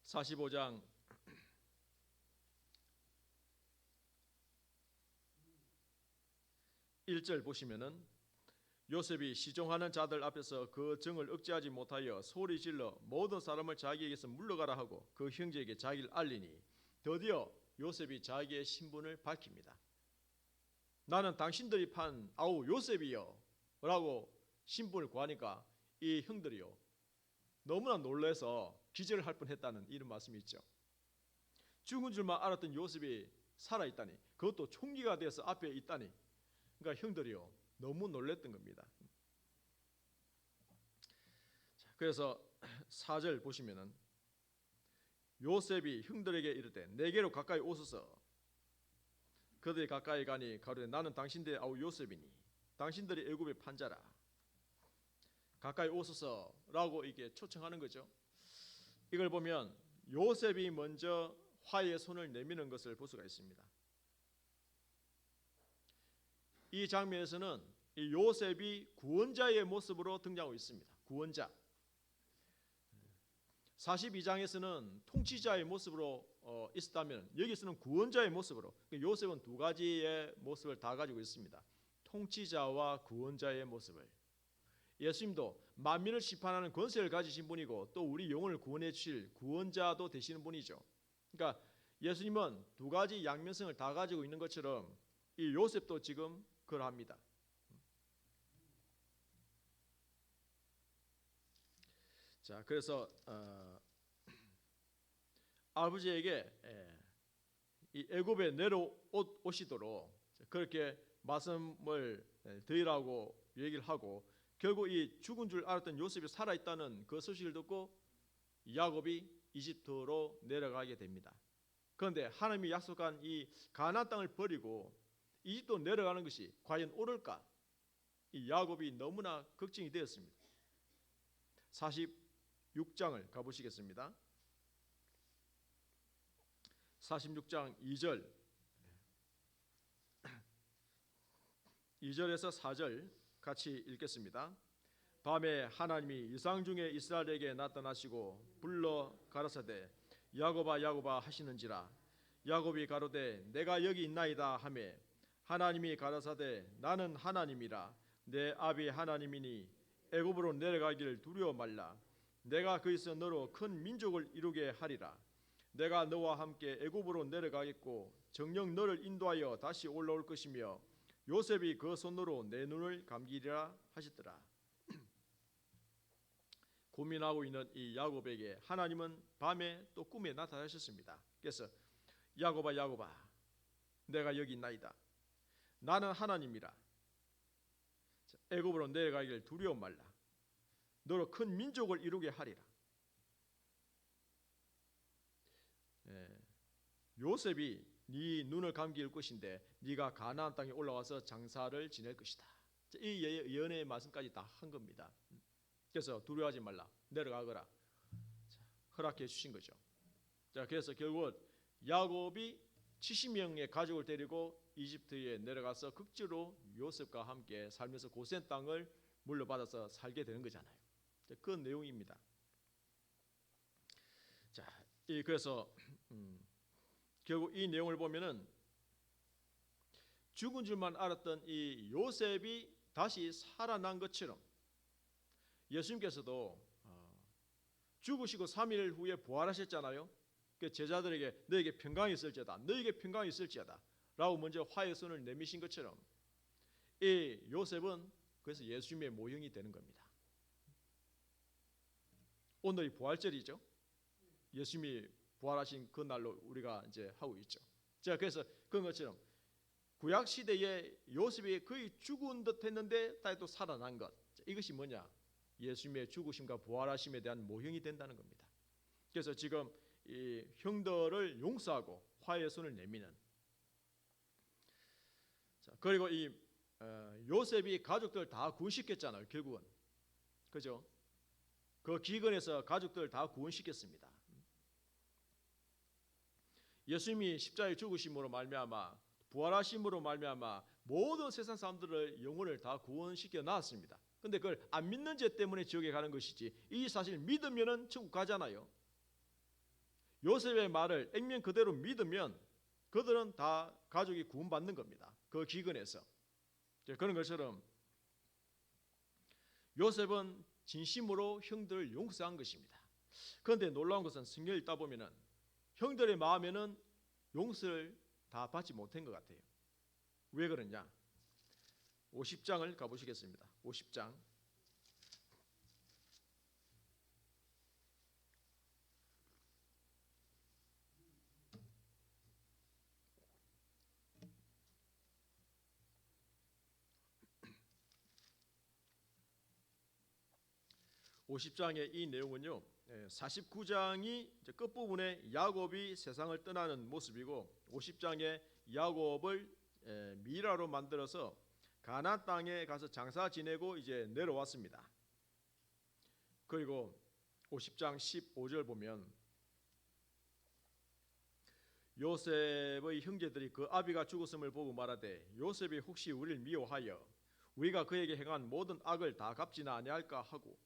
45장 1절 보시면은 요셉이 시종하는 자들 앞에서 그 정을 억제하지 못하여 소리 질러 모든 사람을 자기에게서 물러가라 하고 그 형제에게 자기를 알리니 드디어 요셉이 자기의 신분을 밝힙니다. 나는 당신들이 판 아우 요셉이요 라고 신분을 구하니까 이 형들이요 너무나 놀라서 기절할 뻔했다는 이런 말씀이 있죠. 죽은 줄만 알았던 요셉이 살아있다니, 그것도 총리가 돼서 앞에 있다니, 그러니까 형들이요 너무 놀랬던 겁니다. 자, 그래서 4절 보시면은 요셉이 형들에게 이르되 내게로 가까이 오소서. 그들이 가까이 가니 가로되 나는 당신들의 아우 요셉이니 당신들이 애굽의 판자라. 가까이 오소서라고 이게 초청하는 거죠. 이걸 보면 요셉이 먼저 화해의 손을 내미는 것을 볼 수가 있습니다. 이 장면에서는 이 요셉이 구원자의 모습으로 등장하고 있습니다. 구원자. 42장에서는 통치자의 모습으로 있었다면 여기서는 구원자의 모습으로, 요셉은 두 가지의 모습을 다 가지고 있습니다. 통치자와 구원자의 모습을. 예수님도 만민을 심판하는 권세를 가지신 분이고 또 우리 영혼을 구원해 주실 구원자도 되시는 분이죠. 그러니까 예수님은 두 가지 양면성을 다 가지고 있는 것처럼 이 요셉도 지금 그러합니다. 자, 그래서 아버지에게 이 애굽에 내려오시도록 그렇게 말씀을 드리라고 얘기를 하고, 결국 이 죽은 줄 알았던 요셉이 살아있다는 그 소식을 듣고 야곱이 이집트로 내려가게 됩니다. 그런데 하나님이 약속한 이 가나안 땅을 버리고 이집트로 내려가는 것이 과연 옳을까? 이 야곱이 너무나 걱정이 되었습니다. 46장을 가보시겠습니다. 46장 2절에서 4절 같이 읽겠습니다. 밤에 하나님이 이상 중에 이스라엘에게 나타나시고 불러 가라사대 야곱아 야곱아 하시는지라. 야곱이 가로되 내가 여기 있나이다 하매 하나님이 가라사대 나는 하나님이라 내 아비 하나님이니 애굽으로 내려가기를 두려워 말라. 내가 거기서 너로 큰 민족을 이루게 하리라. 내가 너와 함께 애굽으로 내려가겠고 정녕 너를 인도하여 다시 올라올 것이며 요셉이 그 손으로 내 눈을 감기리라 하시더라. 고민하고 있는 이 야곱에게 하나님은 밤에 또 꿈에 나타나셨습니다. 그래서 야곱아 야곱아 내가 여기 있나이다. 나는 하나님이라. 애굽으로 내려가기를 두려워 말라. 너로 큰 민족을 이루게 하리라. 요셉이 네 눈을 감길 것인데 네가 가나안 땅에 올라와서 장사를 지낼 것이다. 이 예언의 말씀까지 다 한 겁니다. 그래서 두려워하지 말라. 내려가거라. 허락해 주신 거죠. 자, 그래서 결국 야곱이 70명의 가족을 데리고 이집트에 내려가서 극지로 요셉과 함께 살면서 고센 땅을 물려받아서 살게 되는 거잖아요. 그 내용입니다. 자, 그래서 결국 이 내용을 보면은 죽은 줄만 알았던 이 요셉이 다시 살아난 것처럼 예수님께서도 죽으시고 3일 후에 부활하셨잖아요. 그 제자들에게 너에게 평강이 있을지어다, 너에게 평강이 있을지어다 라고 먼저 화해의 손을 내미신 것처럼 이 요셉은 그래서 예수님의 모형이 되는 겁니다. 오늘이 부활절이죠. 예수님이 부활하신 그 날로 우리가 이제 하고 있죠. 자, 그래서 그런 것처럼 구약 시대에 요셉이 거의 죽은 듯했는데 다시 또 살아난 것, 이것이 뭐냐? 예수님의 죽으심과 부활하심에 대한 모형이 된다는 겁니다. 그래서 지금 이 형들을 용서하고 화해의 손을 내미는. 자, 그리고 이 요셉이 가족들 다 구원시켰잖아요. 결국은 그죠? 그 기근에서 가족들 다 구원시켰습니다. 예수님이 십자가에 죽으심으로 말미암아 부활하심으로 말미암아 모든 세상 사람들의 영혼을 다 구원시켜 놨습니다. 근데 그걸 안 믿는 죄 때문에 지옥에 가는 것이지 이 사실 믿으면은 천국 가잖아요. 요셉의 말을 액면 그대로 믿으면 그들은 다 가족이 구원받는 겁니다. 그 기근에서. 그런 것처럼 요셉은 진심으로 형들을 용서한 것입니다. 그런데 놀라운 것은 성경을 읽다 보면은 형들의 마음에는 용서를 다 받지 못한 것 같아요. 왜 그러냐? 50장을 가보시겠습니다. 50장. (50장의) 이 내용은요, 49장이 끝부분에 야곱이 세상을 떠나는 모습이고 50장에 야곱을 미라로 만들어서 가나안 땅에 가서 장사 지내고 이제 내려왔습니다. 그리고 50장 15절 보면 요셉의 형제들이 그 아비가 죽었음을 보고 말하되 요셉이 혹시 우리를 미워하여 우리가 그에게 행한 모든 악을 다 갚지나 아니할까 하고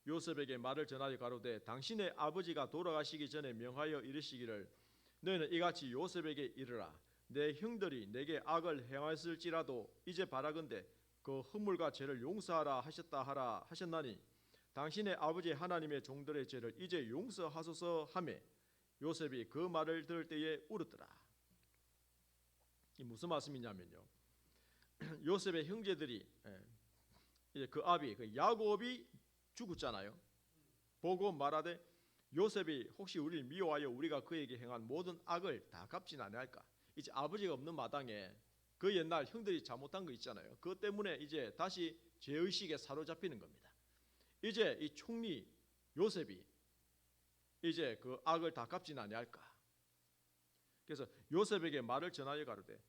요셉에게 말을 전하여 가로되 당신의 아버지가 돌아가시기 전에 명하여 이르시기를 너희는 이같이 요셉에게 이르라 내 형들이 내게 악을 행하였을지라도 이제 바라건대 그 허물과 죄를 용서하라 하셨다 하라 하셨나니 당신의 아버지 하나님의 종들의 죄를 이제 용서하소서 하매 요셉이 그 말을 들을 때에 울었더라. 이 무슨 말씀이냐면요. 요셉의 형제들이 이제 그 아비 그 야곱이 죽었잖아요. 보고 말하되 요셉이 혹시 우리를 미워하여 우리가 그에게 행한 모든 악을 다 갚진 아니할까. 이제 아버지가 없는 마당에 그 옛날 형들이 잘못한 거 있잖아요. 그것 때문에 이제 다시 죄의식에 사로잡히는 겁니다. 이제 이 총리 요셉이 이제 그 악을 다 갚진 아니할까. 그래서 요셉에게 말을 전하여 가로되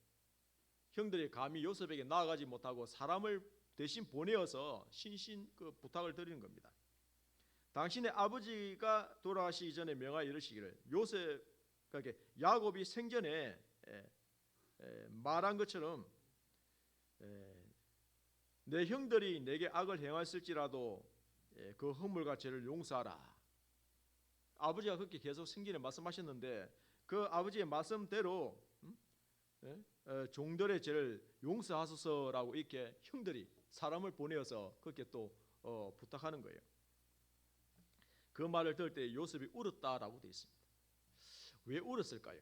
형들이 감히 요셉에게 나아가지 못하고 사람을 대신 보내어서 신신 그 부탁을 드리는 겁니다. 당신의 아버지가 돌아가시기 전에 명하여 이르시기를 요셉에게 야곱이 생전에 말한 것처럼 내 형들이 내게 악을 행하였을지라도 그 허물과 죄를 용서하라. 아버지가 그렇게 계속 생전에 말씀하셨는데 그 아버지의 말씀대로 종들의 죄를 용서하소서라고 이렇게 형들이 사람을 보내어서 그렇게 또 부탁하는 거예요. 그 말을 들을 때 요셉이 울었다라고 되어 있습니다. 왜 울었을까요?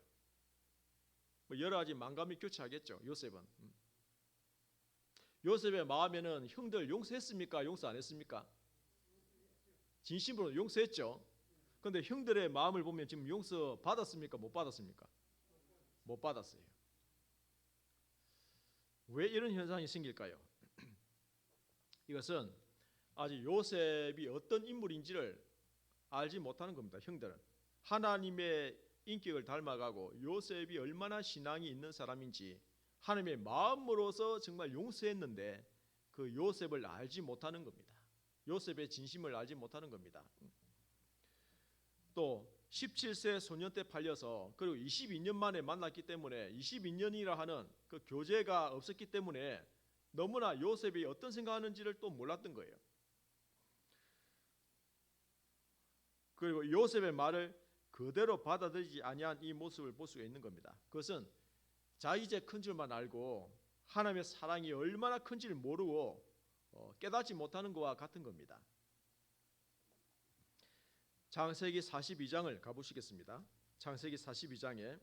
뭐 여러 가지 만감이 교차하겠죠. 요셉은 요셉의 마음에는 형들 용서했습니까? 용서 안 했습니까? 진심으로 용서했죠. 그런데 형들의 마음을 보면 지금 용서 받았습니까? 못 받았습니까? 못 받았어요. 왜 이런 현상이 생길까요? 이것은 아직 요셉이 어떤 인물인지를 알지 못하는 겁니다. 형들은 하나님의 인격을 닮아가고 요셉이 얼마나 신앙이 있는 사람인지 하나님의 마음으로서 정말 용서했는데 그 요셉을 알지 못하는 겁니다. 요셉의 진심을 알지 못하는 겁니다. 또 17세 소년 때 팔려서 그리고 22년 만에 만났기 때문에 22년이라 하는 그 교제가 없었기 때문에 너무나 요셉이 어떤 생각하는지를 또 몰랐던 거예요. 그리고 요셉의 말을 그대로 받아들이지 아니한 이 모습을 볼 수가 있는 겁니다. 그것은 자기제 큰 줄만 알고 하나님의 사랑이 얼마나 큰지를 모르고 깨닫지 못하는 것과 같은 겁니다. 창세기 42장을 가보시겠습니다. 창세기 42장에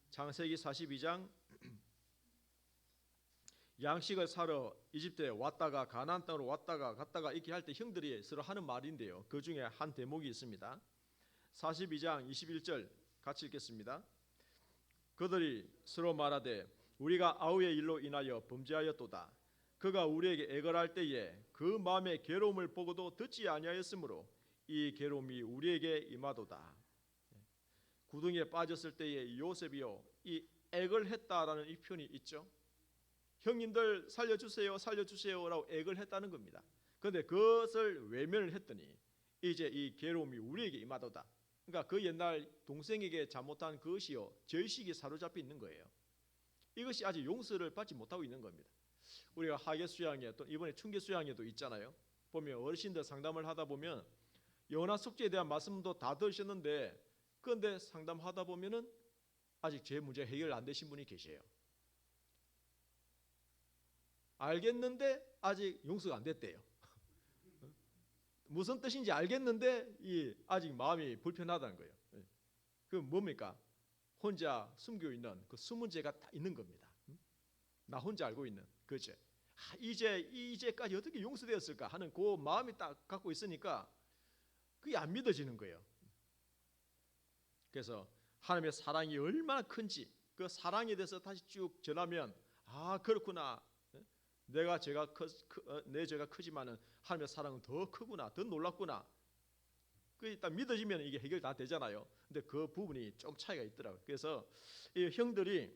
창세기 42장 양식을 사러 이집트에 왔다가 가나안 땅으로 왔다가 갔다가 이렇게 할 때 형들이 서로 하는 말인데요. 그 중에 한 대목이 있습니다. 42장 21절 같이 읽겠습니다. 그들이 서로 말하되 우리가 아우의 일로 인하여 범죄하였도다. 그가 우리에게 애걸할 때에 그 마음의 괴로움을 보고도 듣지 아니하였으므로 이 괴로움이 우리에게 임하도다. 구덩이에 빠졌을 때에 요셉이요 이 애걸했다라는 이 표현이 있죠. 형님들 살려주세요 살려주세요라고 애걸 했다는 겁니다. 그런데 그것을 외면을 했더니 이제 이 괴로움이 우리에게 임하도다. 그러니까 그 옛날 동생에게 잘못한 그것이요 죄의식이 사로잡혀 있는 거예요. 이것이 아직 용서를 받지 못하고 있는 겁니다. 우리가 하계 수양회 또 이번에 충계 수양회도 있잖아요. 보면 어르신들 상담을 하다 보면 영원한 속죄에 대한 말씀도 다 들으셨는데 그런데 상담하다 보면은 아직 죄 문제 해결 안 되신 분이 계세요. 알겠는데 아직 용서가 안 됐대요. 무슨 뜻인지 알겠는데 아직 마음이 불편하다는 거예요. 그 뭡니까? 혼자 숨겨 있는 그 숨은 죄가 다 있는 겁니다. 나 혼자 알고 있는 그 죄. 이제까지 어떻게 용서되었을까 하는 그 마음이 딱 갖고 있으니까 그게 안 믿어지는 거예요. 그래서 하나님의 사랑이 얼마나 큰지 그 사랑에 대해서 다시 쭉 전하면 아 그렇구나. 내 죄가 크지만은 하나님의 사랑은 더 크구나, 더 놀랍구나. 그 일단 믿어지면 이게 해결 다 되잖아요. 근데 그 부분이 좀 차이가 있더라고요. 그래서 이 형들이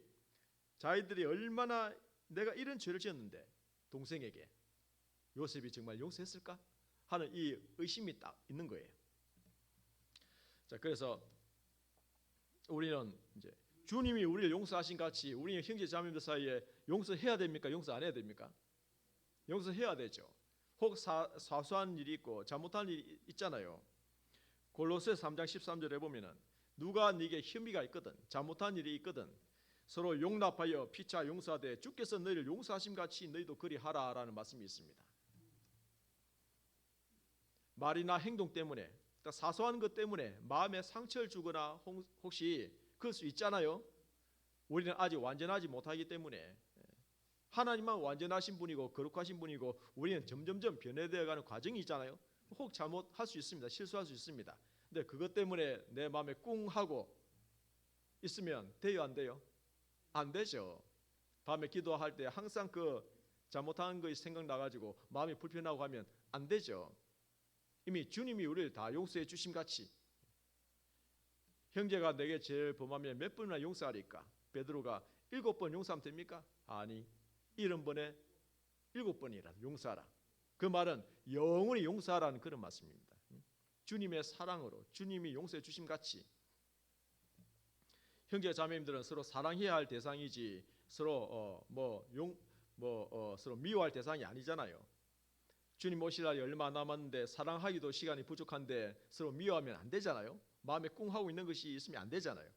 자기들이 얼마나 내가 이런 죄를 지었는데 동생에게 요셉이 정말 용서했을까 하는 이 의심이 딱 있는 거예요. 자, 그래서 우리는 이제 주님이 우리를 용서하신 같이 우리 형제 자매들 사이에 용서해야 됩니까? 용서 안 해야 됩니까? 용서해야 되죠. 혹 사소한 일이 있고 잘못한 일이 있잖아요. 골로새서 3장 13절에 보면은 누가 네게 혐의가 있거든 잘못한 일이 있거든 서로 용납하여 피차 용서하되 주께서 너희를 용서하심 같이 너희도 그리하라라는 말씀이 있습니다. 말이나 행동 때문에 사소한 것 때문에 마음에 상처를 주거나 혹시 그럴 수 있잖아요. 우리는 아직 완전하지 못하기 때문에 하나님만 완전하신 분이고 거룩하신 분이고 우리는 점점점 변해되어가는 과정이 있잖아요. 혹 잘못할 수 있습니다. 실수할 수 있습니다. 근데 그것 때문에 내 마음에 꿍 하고 있으면 돼요, 안 돼요? 안 되죠. 밤에 기도할 때 항상 그 잘못한 것이 생각나가지고 마음이 불편하고 하면 안 되죠. 이미 주님이 우리를 다 용서해 주심 같이 형제가 내게 죄를 범하면 몇 번이나 용서하리까? 베드로가 7번 용서하면 됩니까? 아니 70번에 7번이라 용서하라. 그 말은 영원히 용서하라는 그런 말씀입니다. 주님의 사랑으로 주님이 용서해 주심 같이 형제 자매님들은 서로 사랑해야 할 대상이지 서로 서로 미워할 대상이 아니잖아요. 주님 오실 날이 얼마 남았는데 사랑하기도 시간이 부족한데 서로 미워하면 안 되잖아요. 마음에 꿍하고 있는 것이 있으면 안 되잖아요.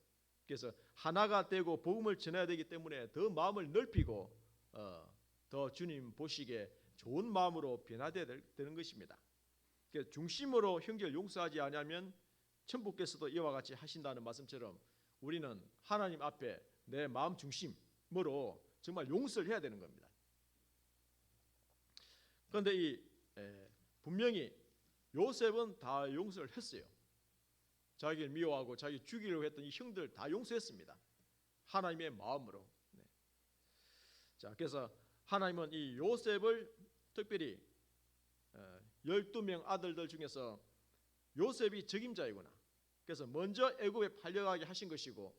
그래서 하나가 되고 복음을 전해야 되기 때문에 더 마음을 넓히고 더 주님 보시기에 좋은 마음으로 변화되어야 되는 것입니다. 그래서 중심으로 형제를 용서하지 않으면 천부께서도 이와 같이 하신다는 말씀처럼 우리는 하나님 앞에 내 마음 중심으로 정말 용서를 해야 되는 겁니다. 그런데 분명히 요셉은 다 용서를 했어요. 자기를 미워하고 자기 죽이려고 했던 이 형들 다 용서했습니다. 하나님의 마음으로. 자, 그래서 하나님은 이 요셉을 특별히 12명 아들들 중에서 요셉이 적임자이구나. 그래서 먼저 애굽에 팔려가게 하신 것이고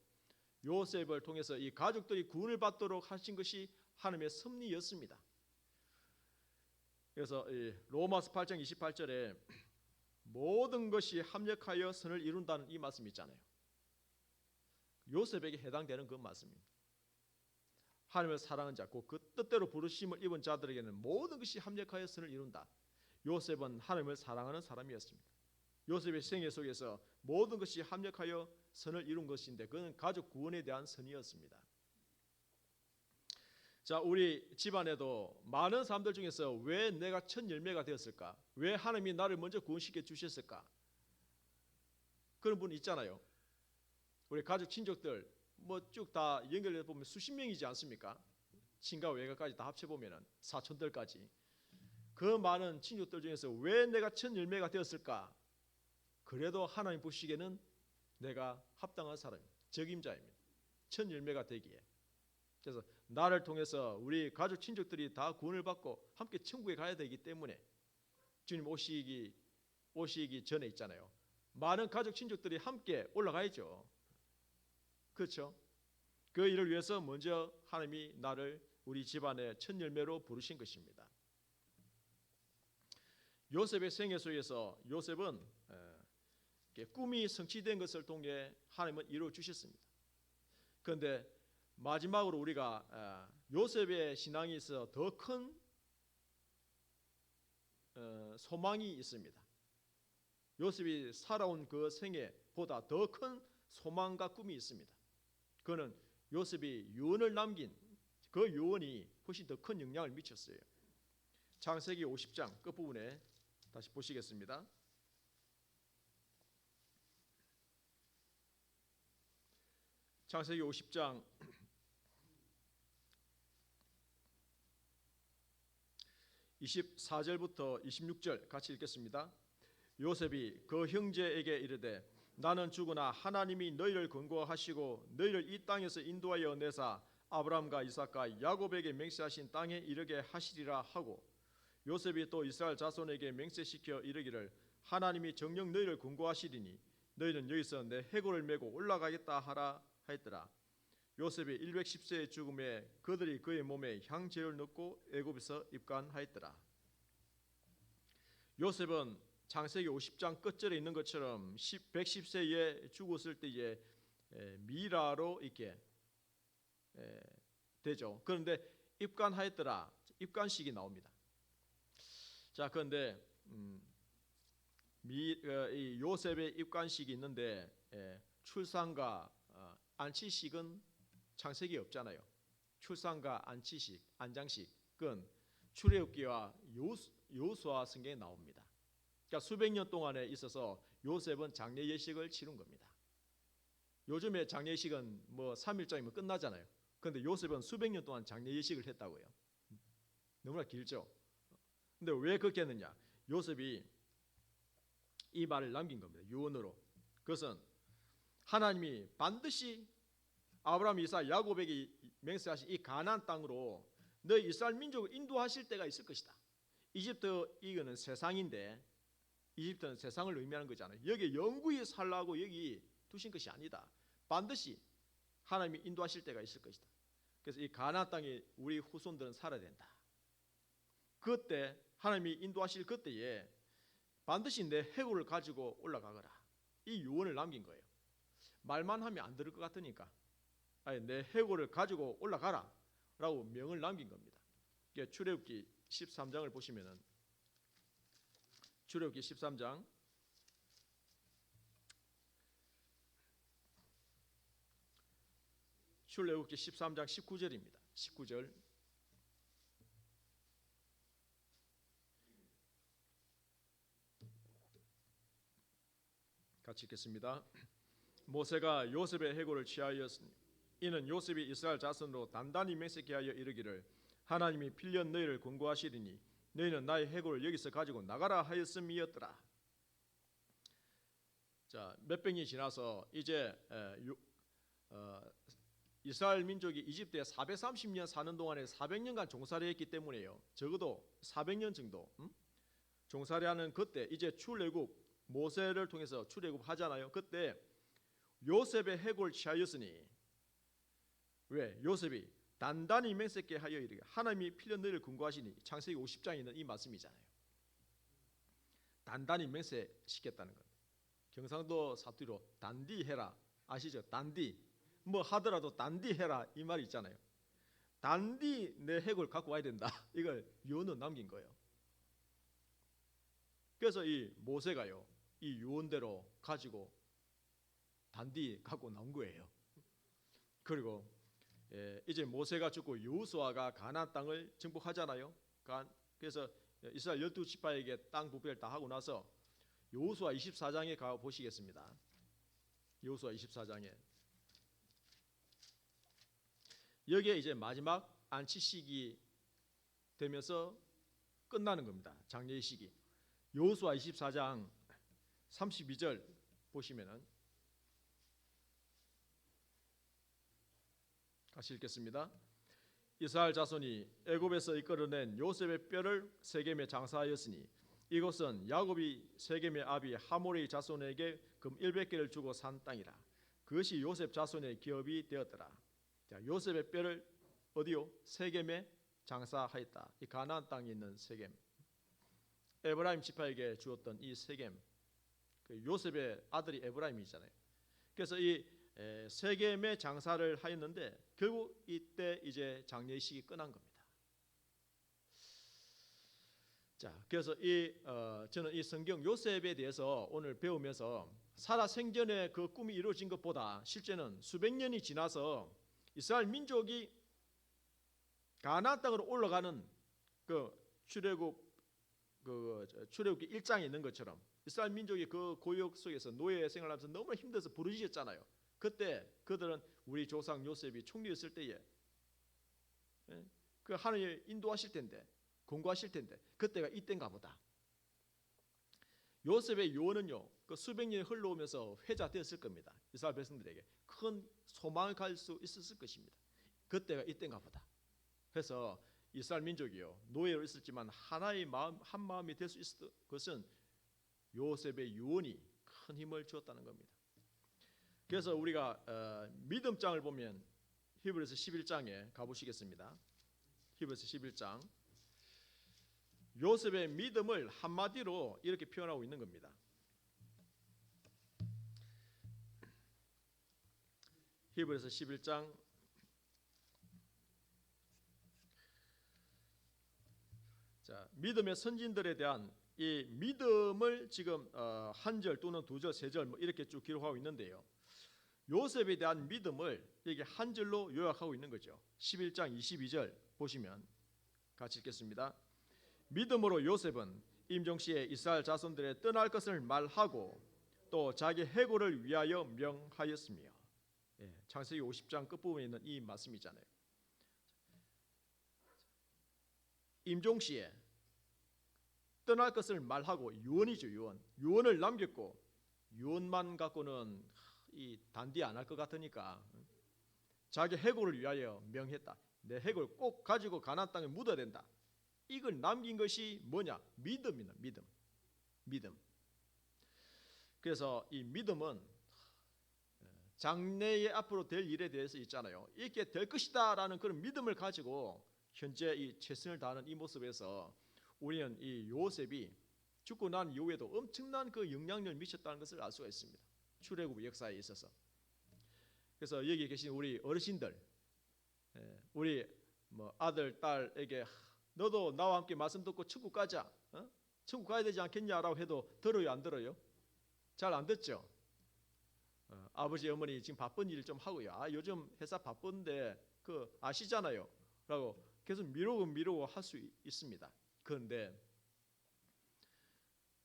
요셉을 통해서 이 가족들이 구원을 받도록 하신 것이 하나님의 섭리였습니다. 그래서 로마서 8장 28절에 모든 것이 합력하여 선을 이룬다는 이 말씀이 있잖아요. 요셉에게 해당되는 그 말씀입니다. 하나님을 사랑하는 자, 그 뜻대로 부르심을 입은 자들에게는 모든 것이 합력하여 선을 이룬다. 요셉은 하나님을 사랑하는 사람이었습니다. 요셉의 생애 속에서 모든 것이 합력하여 선을 이룬 것인데 그는 가족 구원에 대한 선이었습니다. 자, 우리 집안에도 많은 사람들 중에서 왜 내가 첫 열매가 되었을까? 왜 하나님이 나를 먼저 구원시켜 주셨을까? 그런 분 있잖아요. 우리 가족 친족들 쭉 다 연결해 보면 수십 명이지 않습니까? 친가 외가까지 다 합쳐 보면은 사촌들까지 그 많은 친족들 중에서 왜 내가 첫 열매가 되었을까? 그래도 하나님 보시기에는 내가 합당한 사람, 적임자입니다. 첫 열매가 되기에. 그래서 나를 통해서 우리 가족 친족들이 다 구원을 받고 함께 천국에 가야 되기 때문에 주님 오시기 전에 있잖아요. 많은 가족 친족들이 함께 올라가야죠. 그렇죠? 그 일을 위해서 먼저 하나님이 나를 우리 집안의 첫 열매로 부르신 것입니다. 요셉의 생애 속에서 요셉은 꿈이 성취된 것을 통해 하나님은 이루어 주셨습니다. 그런데 마지막으로 우리가 요셉의 신앙에 있어 더 큰 소망이 있습니다. 요셉이 살아온 그 생애보다 더 큰 소망과 꿈이 있습니다. 그는 요셉이 유언을 남긴 그 유언이 훨씬 더 큰 영향을 미쳤어요. 창세기 50장 끝부분에 다시 보시겠습니다. 창세기 50장 24절부터 26절 같이 읽겠습니다. 요셉이 그 형제에게 이르되 나는 죽으나 하나님이 너희를 권고하시고 너희를 이 땅에서 인도하여 내사 아브라함과 이삭과 야곱에게 맹세하신 땅에 이르게 하시리라 하고, 요셉이 또 이스라엘 자손에게 맹세시켜 이르기를 하나님이 정녕 너희를 권고하시리니 너희는 여기서 내 해골을 메고 올라가겠다 하라 하였더라. 요셉이 110세의 죽음에 그들이 그의 몸에 향제를 넣고 애굽에서 입간하였더라. 요셉은 창세기 50장 끝절에 있는 것처럼 110세에 죽었을 때에 미라로 있게 되죠. 그런데 입간하였더라, 입간식이 나옵니다. 자, 그런데 이 요셉의 입간식이 있는데 출산과 안치식은 창세기에 없잖아요. 출산과 안치식, 안장식은 출애굽기와 여호수아 성경에 나옵니다. 그러니까 수백 년 동안에 있어서 요셉은 장례 예식을 치른 겁니다. 요즘에 장례 예식은 뭐 3일장이면 끝나잖아요. 그런데 요셉은 수백 년 동안 장례 예식을 했다고요. 너무나 길죠. 근데 왜 그렇게 했느냐? 요셉이 이 말을 남긴 겁니다. 유언으로. 그것은 하나님이 반드시 아브라함, 이삭, 야곱에게 맹세하신 이 가나안 땅으로 너희 이스라엘 민족을 인도하실 때가 있을 것이다. 이집트 이거는 세상인데, 이집트는 세상을 의미하는 거잖아요. 여기 영구히 살라고 여기 두신 것이 아니다. 반드시 하나님이 인도하실 때가 있을 것이다. 그래서 이 가나안 땅에 우리 후손들은 살아야 된다. 그때 하나님이 인도하실 그때에 반드시 내 해골을 가지고 올라가거라. 이 유언을 남긴 거예요. 말만 하면 안 들을 것 같으니까 내 해골을 가지고 올라가라 라고 명을 남긴 겁니다. 출애굽기 13장을 보시면은, 출애굽기 13장 출애굽기 13장 19절입니다. 19절 같이 읽겠습니다. 모세가 요셉의 해골을 취하였으니 이는 요셉이 이스라엘 자손으로 단단히 맹세케 하여 이르기를 하나님이 필연 너희를 권고하시리니 너희는 나의 해골을 여기서 가지고 나가라 하였음이었더라. 자, 몇백 년이 지나서 이제 이스라엘 민족이 이집트에 430년 사는 동안에 400년간 종살이 했기 때문에요. 적어도 400년 정도 종살이하는 그때 이제 출애굽, 모세를 통해서 출애굽 하잖아요. 그때 요셉의 해골을 취하였으니, 왜? 요셉이 단단히 맹세케 하여 이르기를 하나님이 필연 너희를 권고하시니, 창세기 50장에 있는 이 말씀이잖아요. 단단히 맹세시켰다는 것. 경상도 사투리로 단디 해라 아시죠? 단디, 뭐 하더라도 단디 해라 이 말이 있잖아요. 단디 내 해골 갖고 와야 된다. 이걸 유언을 남긴 거예요. 그래서 이 모세가요, 이 유언대로 가지고 단디 갖고 나온 거예요. 그리고 이제 모세가 죽고 여호수아가 가나안 땅을 정복하잖아요. 그래서 이스라엘 12지파에게 땅 부패를 다 하고 나서 여호수아 24장에 가 보시겠습니다. 여호수아 24장에 여기에 이제 마지막 안치식이 되면서 끝나는 겁니다. 장례식이. 여호수아 24장 32절 보시면은 같이 읽겠습니다. 이스라엘 자손이 애굽에서 이끌어낸 요셉의 뼈를 세겜에 장사하였으니 이곳은 야곱이 세겜의 아비 하몰의 자손에게 금 100개를 주고 산 땅이라. 그것이 요셉 자손의 기업이 되었더라. 자, 요셉의 뼈를 어디요? 세겜에 장사하였다. 이 가나안 땅에 있는 세겜. 에브라임 지파에게 주었던 이 세겜. 그 요셉의 아들이 에브라임이잖아요. 그래서 이 세겜에 장사를 하였는데 결국 이때 이제 장례식이 끝난 겁니다. 자, 그래서 저는 이 성경 요셉에 대해서 오늘 배우면서 살아 생전에 그 꿈이 이루어진 것보다 실제는 수백 년이 지나서 이스라엘 민족이 가나안 땅으로 올라가는 그 출애굽기 1장에 있는 것처럼 이스라엘 민족이 그 고역 속에서 노예 생활하면서 너무나 힘들어서 부르짖었잖아요. 그때 그들은 우리 조상 요셉이 총리였을 때에 그 하나님 인도하실 텐데, 권고하실 텐데 그때가 이때인가 보다. 요셉의 유언은요, 그 수백 년이 흘러오면서 회자되었을 겁니다. 이스라엘 백성들에게 큰 소망을 가질 수 있었을 것입니다. 그때가 이때인가 보다. 그래서 이스라엘 민족이요 노예로 있었지만 하나의 마음 한 마음이 될 수 있었던 것은 요셉의 유언이 큰 힘을 주었다는 겁니다. 그래서 우리가 믿음장을 보면 히브리서 11장에 가보시겠습니다. 히브리서 11장 요셉의 믿음을 한마디로 이렇게 표현하고 있는 겁니다. 히브리서 11장 자, 믿음의 선진들에 대한 이 믿음을 지금 한 절 또는 두 절, 세 절 뭐 이렇게 쭉 기록하고 있는데요. 요셉에 대한 믿음을 이게 한 절로 요약하고 있는 거죠. 11장 22절 보시면 같이 읽겠습니다. 믿음으로 요셉은 임종시에 이스라엘 자손들의 떠날 것을 말하고 또 자기 해고를 위하여 명하였으며 창세기 50장 끝부분에 있는 이 말씀이잖아요. 임종시에 떠날 것을 말하고 유언이죠. 유언을 남겼고 유언만 갖고는 이 단디 안 할 것 같으니까 자기 해고를 위하여 명했다. 내 해고를 꼭 가지고 가나안 땅에 묻어야 된다. 이걸 남긴 것이 뭐냐? 믿음이다. 믿음. 그래서 이 믿음은 장래에 앞으로 될 일에 대해서 있잖아요. 이렇게 될 것이다라는 그런 믿음을 가지고 현재 이 최선을 다하는 이 모습에서 우리는 이 요셉이 죽고 난 이후에도 엄청난 그 영향력을 미쳤다는 것을 알 수가 있습니다. 출애굽 역사에 있어서. 그래서 여기 계신 우리 어르신들, 우리 뭐 아들, 딸에게 너도 나와 함께 말씀 듣고 천국 가자, 천국 가야 되지 않겠냐라고 해도 들어요, 안 들어요? 잘 안 듣죠. 아버지, 어머니 지금 바쁜 일 좀 하고요. 요즘 회사 바쁜데 그 아시잖아요. 라고 계속 미루고 할 수 있습니다. 그런데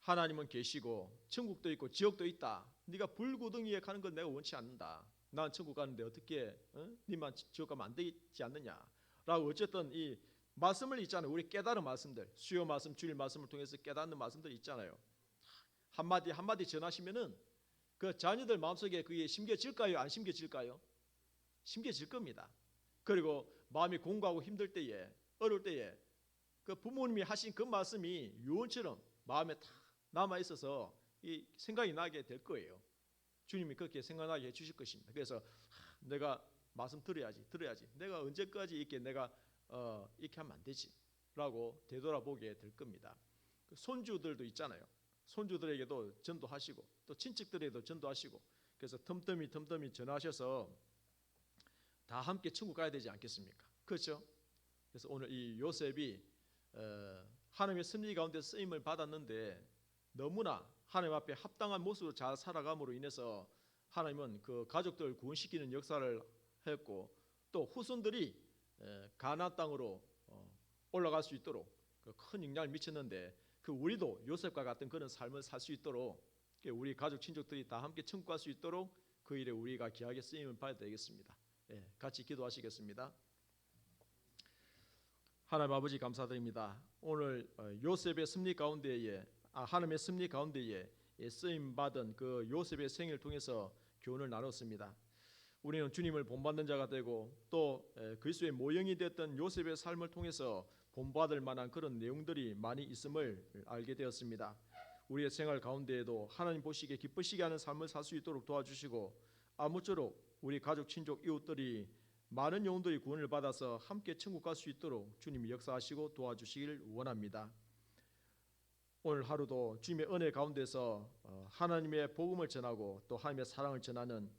하나님은 계시고 천국도 있고 지옥도 있다. 네가 불구덩이에 가는 건 내가 원치 않는다. 난 천국 가는데 어떻게 네만 지옥 가면 안 되지 않느냐라고 어쨌든 이 말씀을 있잖아요. 우리 깨달은 말씀들, 수요 말씀, 주일 말씀을 통해서 깨닫는 말씀들 있잖아요. 한마디 전하시면은 그 자녀들 마음속에 그게 심겨질까요? 안 심겨질까요? 심겨질 겁니다. 그리고 마음이 공고하고 힘들 때에, 어려울 때에 그 부모님이 하신 그 말씀이 유언처럼 마음에 다 남아 있어서 이 생각이 나게 될 거예요. 주님이 그렇게 생각나게 해주실 것입니다. 그래서 내가 말씀 들어야지. 내가 언제까지 이렇게 내가 이렇게 하면 안 되지라고 되돌아보게 될 겁니다. 그 손주들도 있잖아요. 손주들에게도 전도하시고 또 친척들에게도 전도하시고 그래서 틈틈이 전하셔서 다 함께 천국 가야 되지 않겠습니까? 그렇죠? 그래서 오늘 이 요셉이 하나님의 섭리 가운데 쓰임을 받았는데 너무나 하나님 앞에 합당한 모습으로 잘 살아감으로 인해서 하나님은 그 가족들을 구원시키는 역사를 했고 또 후손들이 가나안 땅으로 올라갈 수 있도록 큰 영향을 미쳤는데 그 우리도 요셉과 같은 그런 삶을 살 수 있도록 우리 가족 친족들이 다 함께 천국 갈 수 있도록 그 일에 우리가 귀하게 쓰임을 받아야 되겠습니다. 같이 기도하시겠습니다. 하나님 아버지 감사드립니다. 오늘 요셉의 섭리 가운데에 하나님의 섭리 가운데에 쓰임 받은 그 요셉의 생애를 통해서 교훈을 나눴습니다. 우리는 주님을 본받는 자가 되고 또 그리스도의 모형이 됐던 요셉의 삶을 통해서 본받을 만한 그런 내용들이 많이 있음을 알게 되었습니다. 우리의 생활 가운데에도 하나님 보시기에 기쁘시게 하는 삶을 살 수 있도록 도와주시고 아무쪼록 우리 가족, 친족, 이웃들이 많은 영혼들이 구원을 받아서 함께 천국 갈 수 있도록 주님이 역사하시고 도와주시길 원합니다. 오늘 하루도 주님의 은혜 가운데서 하나님의 복음을 전하고 또 하나님의 사랑을 전하는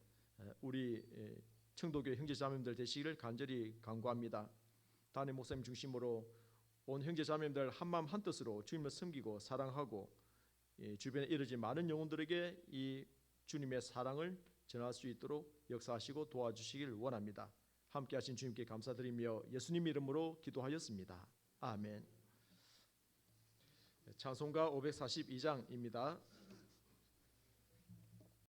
우리 청도교회 형제자매님들 되시기를 간절히 간구합니다. 담임 목사님 중심으로 온 형제자매님들 한마음 한뜻으로 주님을 섬기고 사랑하고 주변에 이르지 많은 영혼들에게 이 주님의 사랑을 전할 수 있도록 역사하시고 도와주시길 원합니다. 함께 하신 주님께 감사드리며 예수님 이름으로 기도하였습니다. 아멘. 찬송가 542장입니다.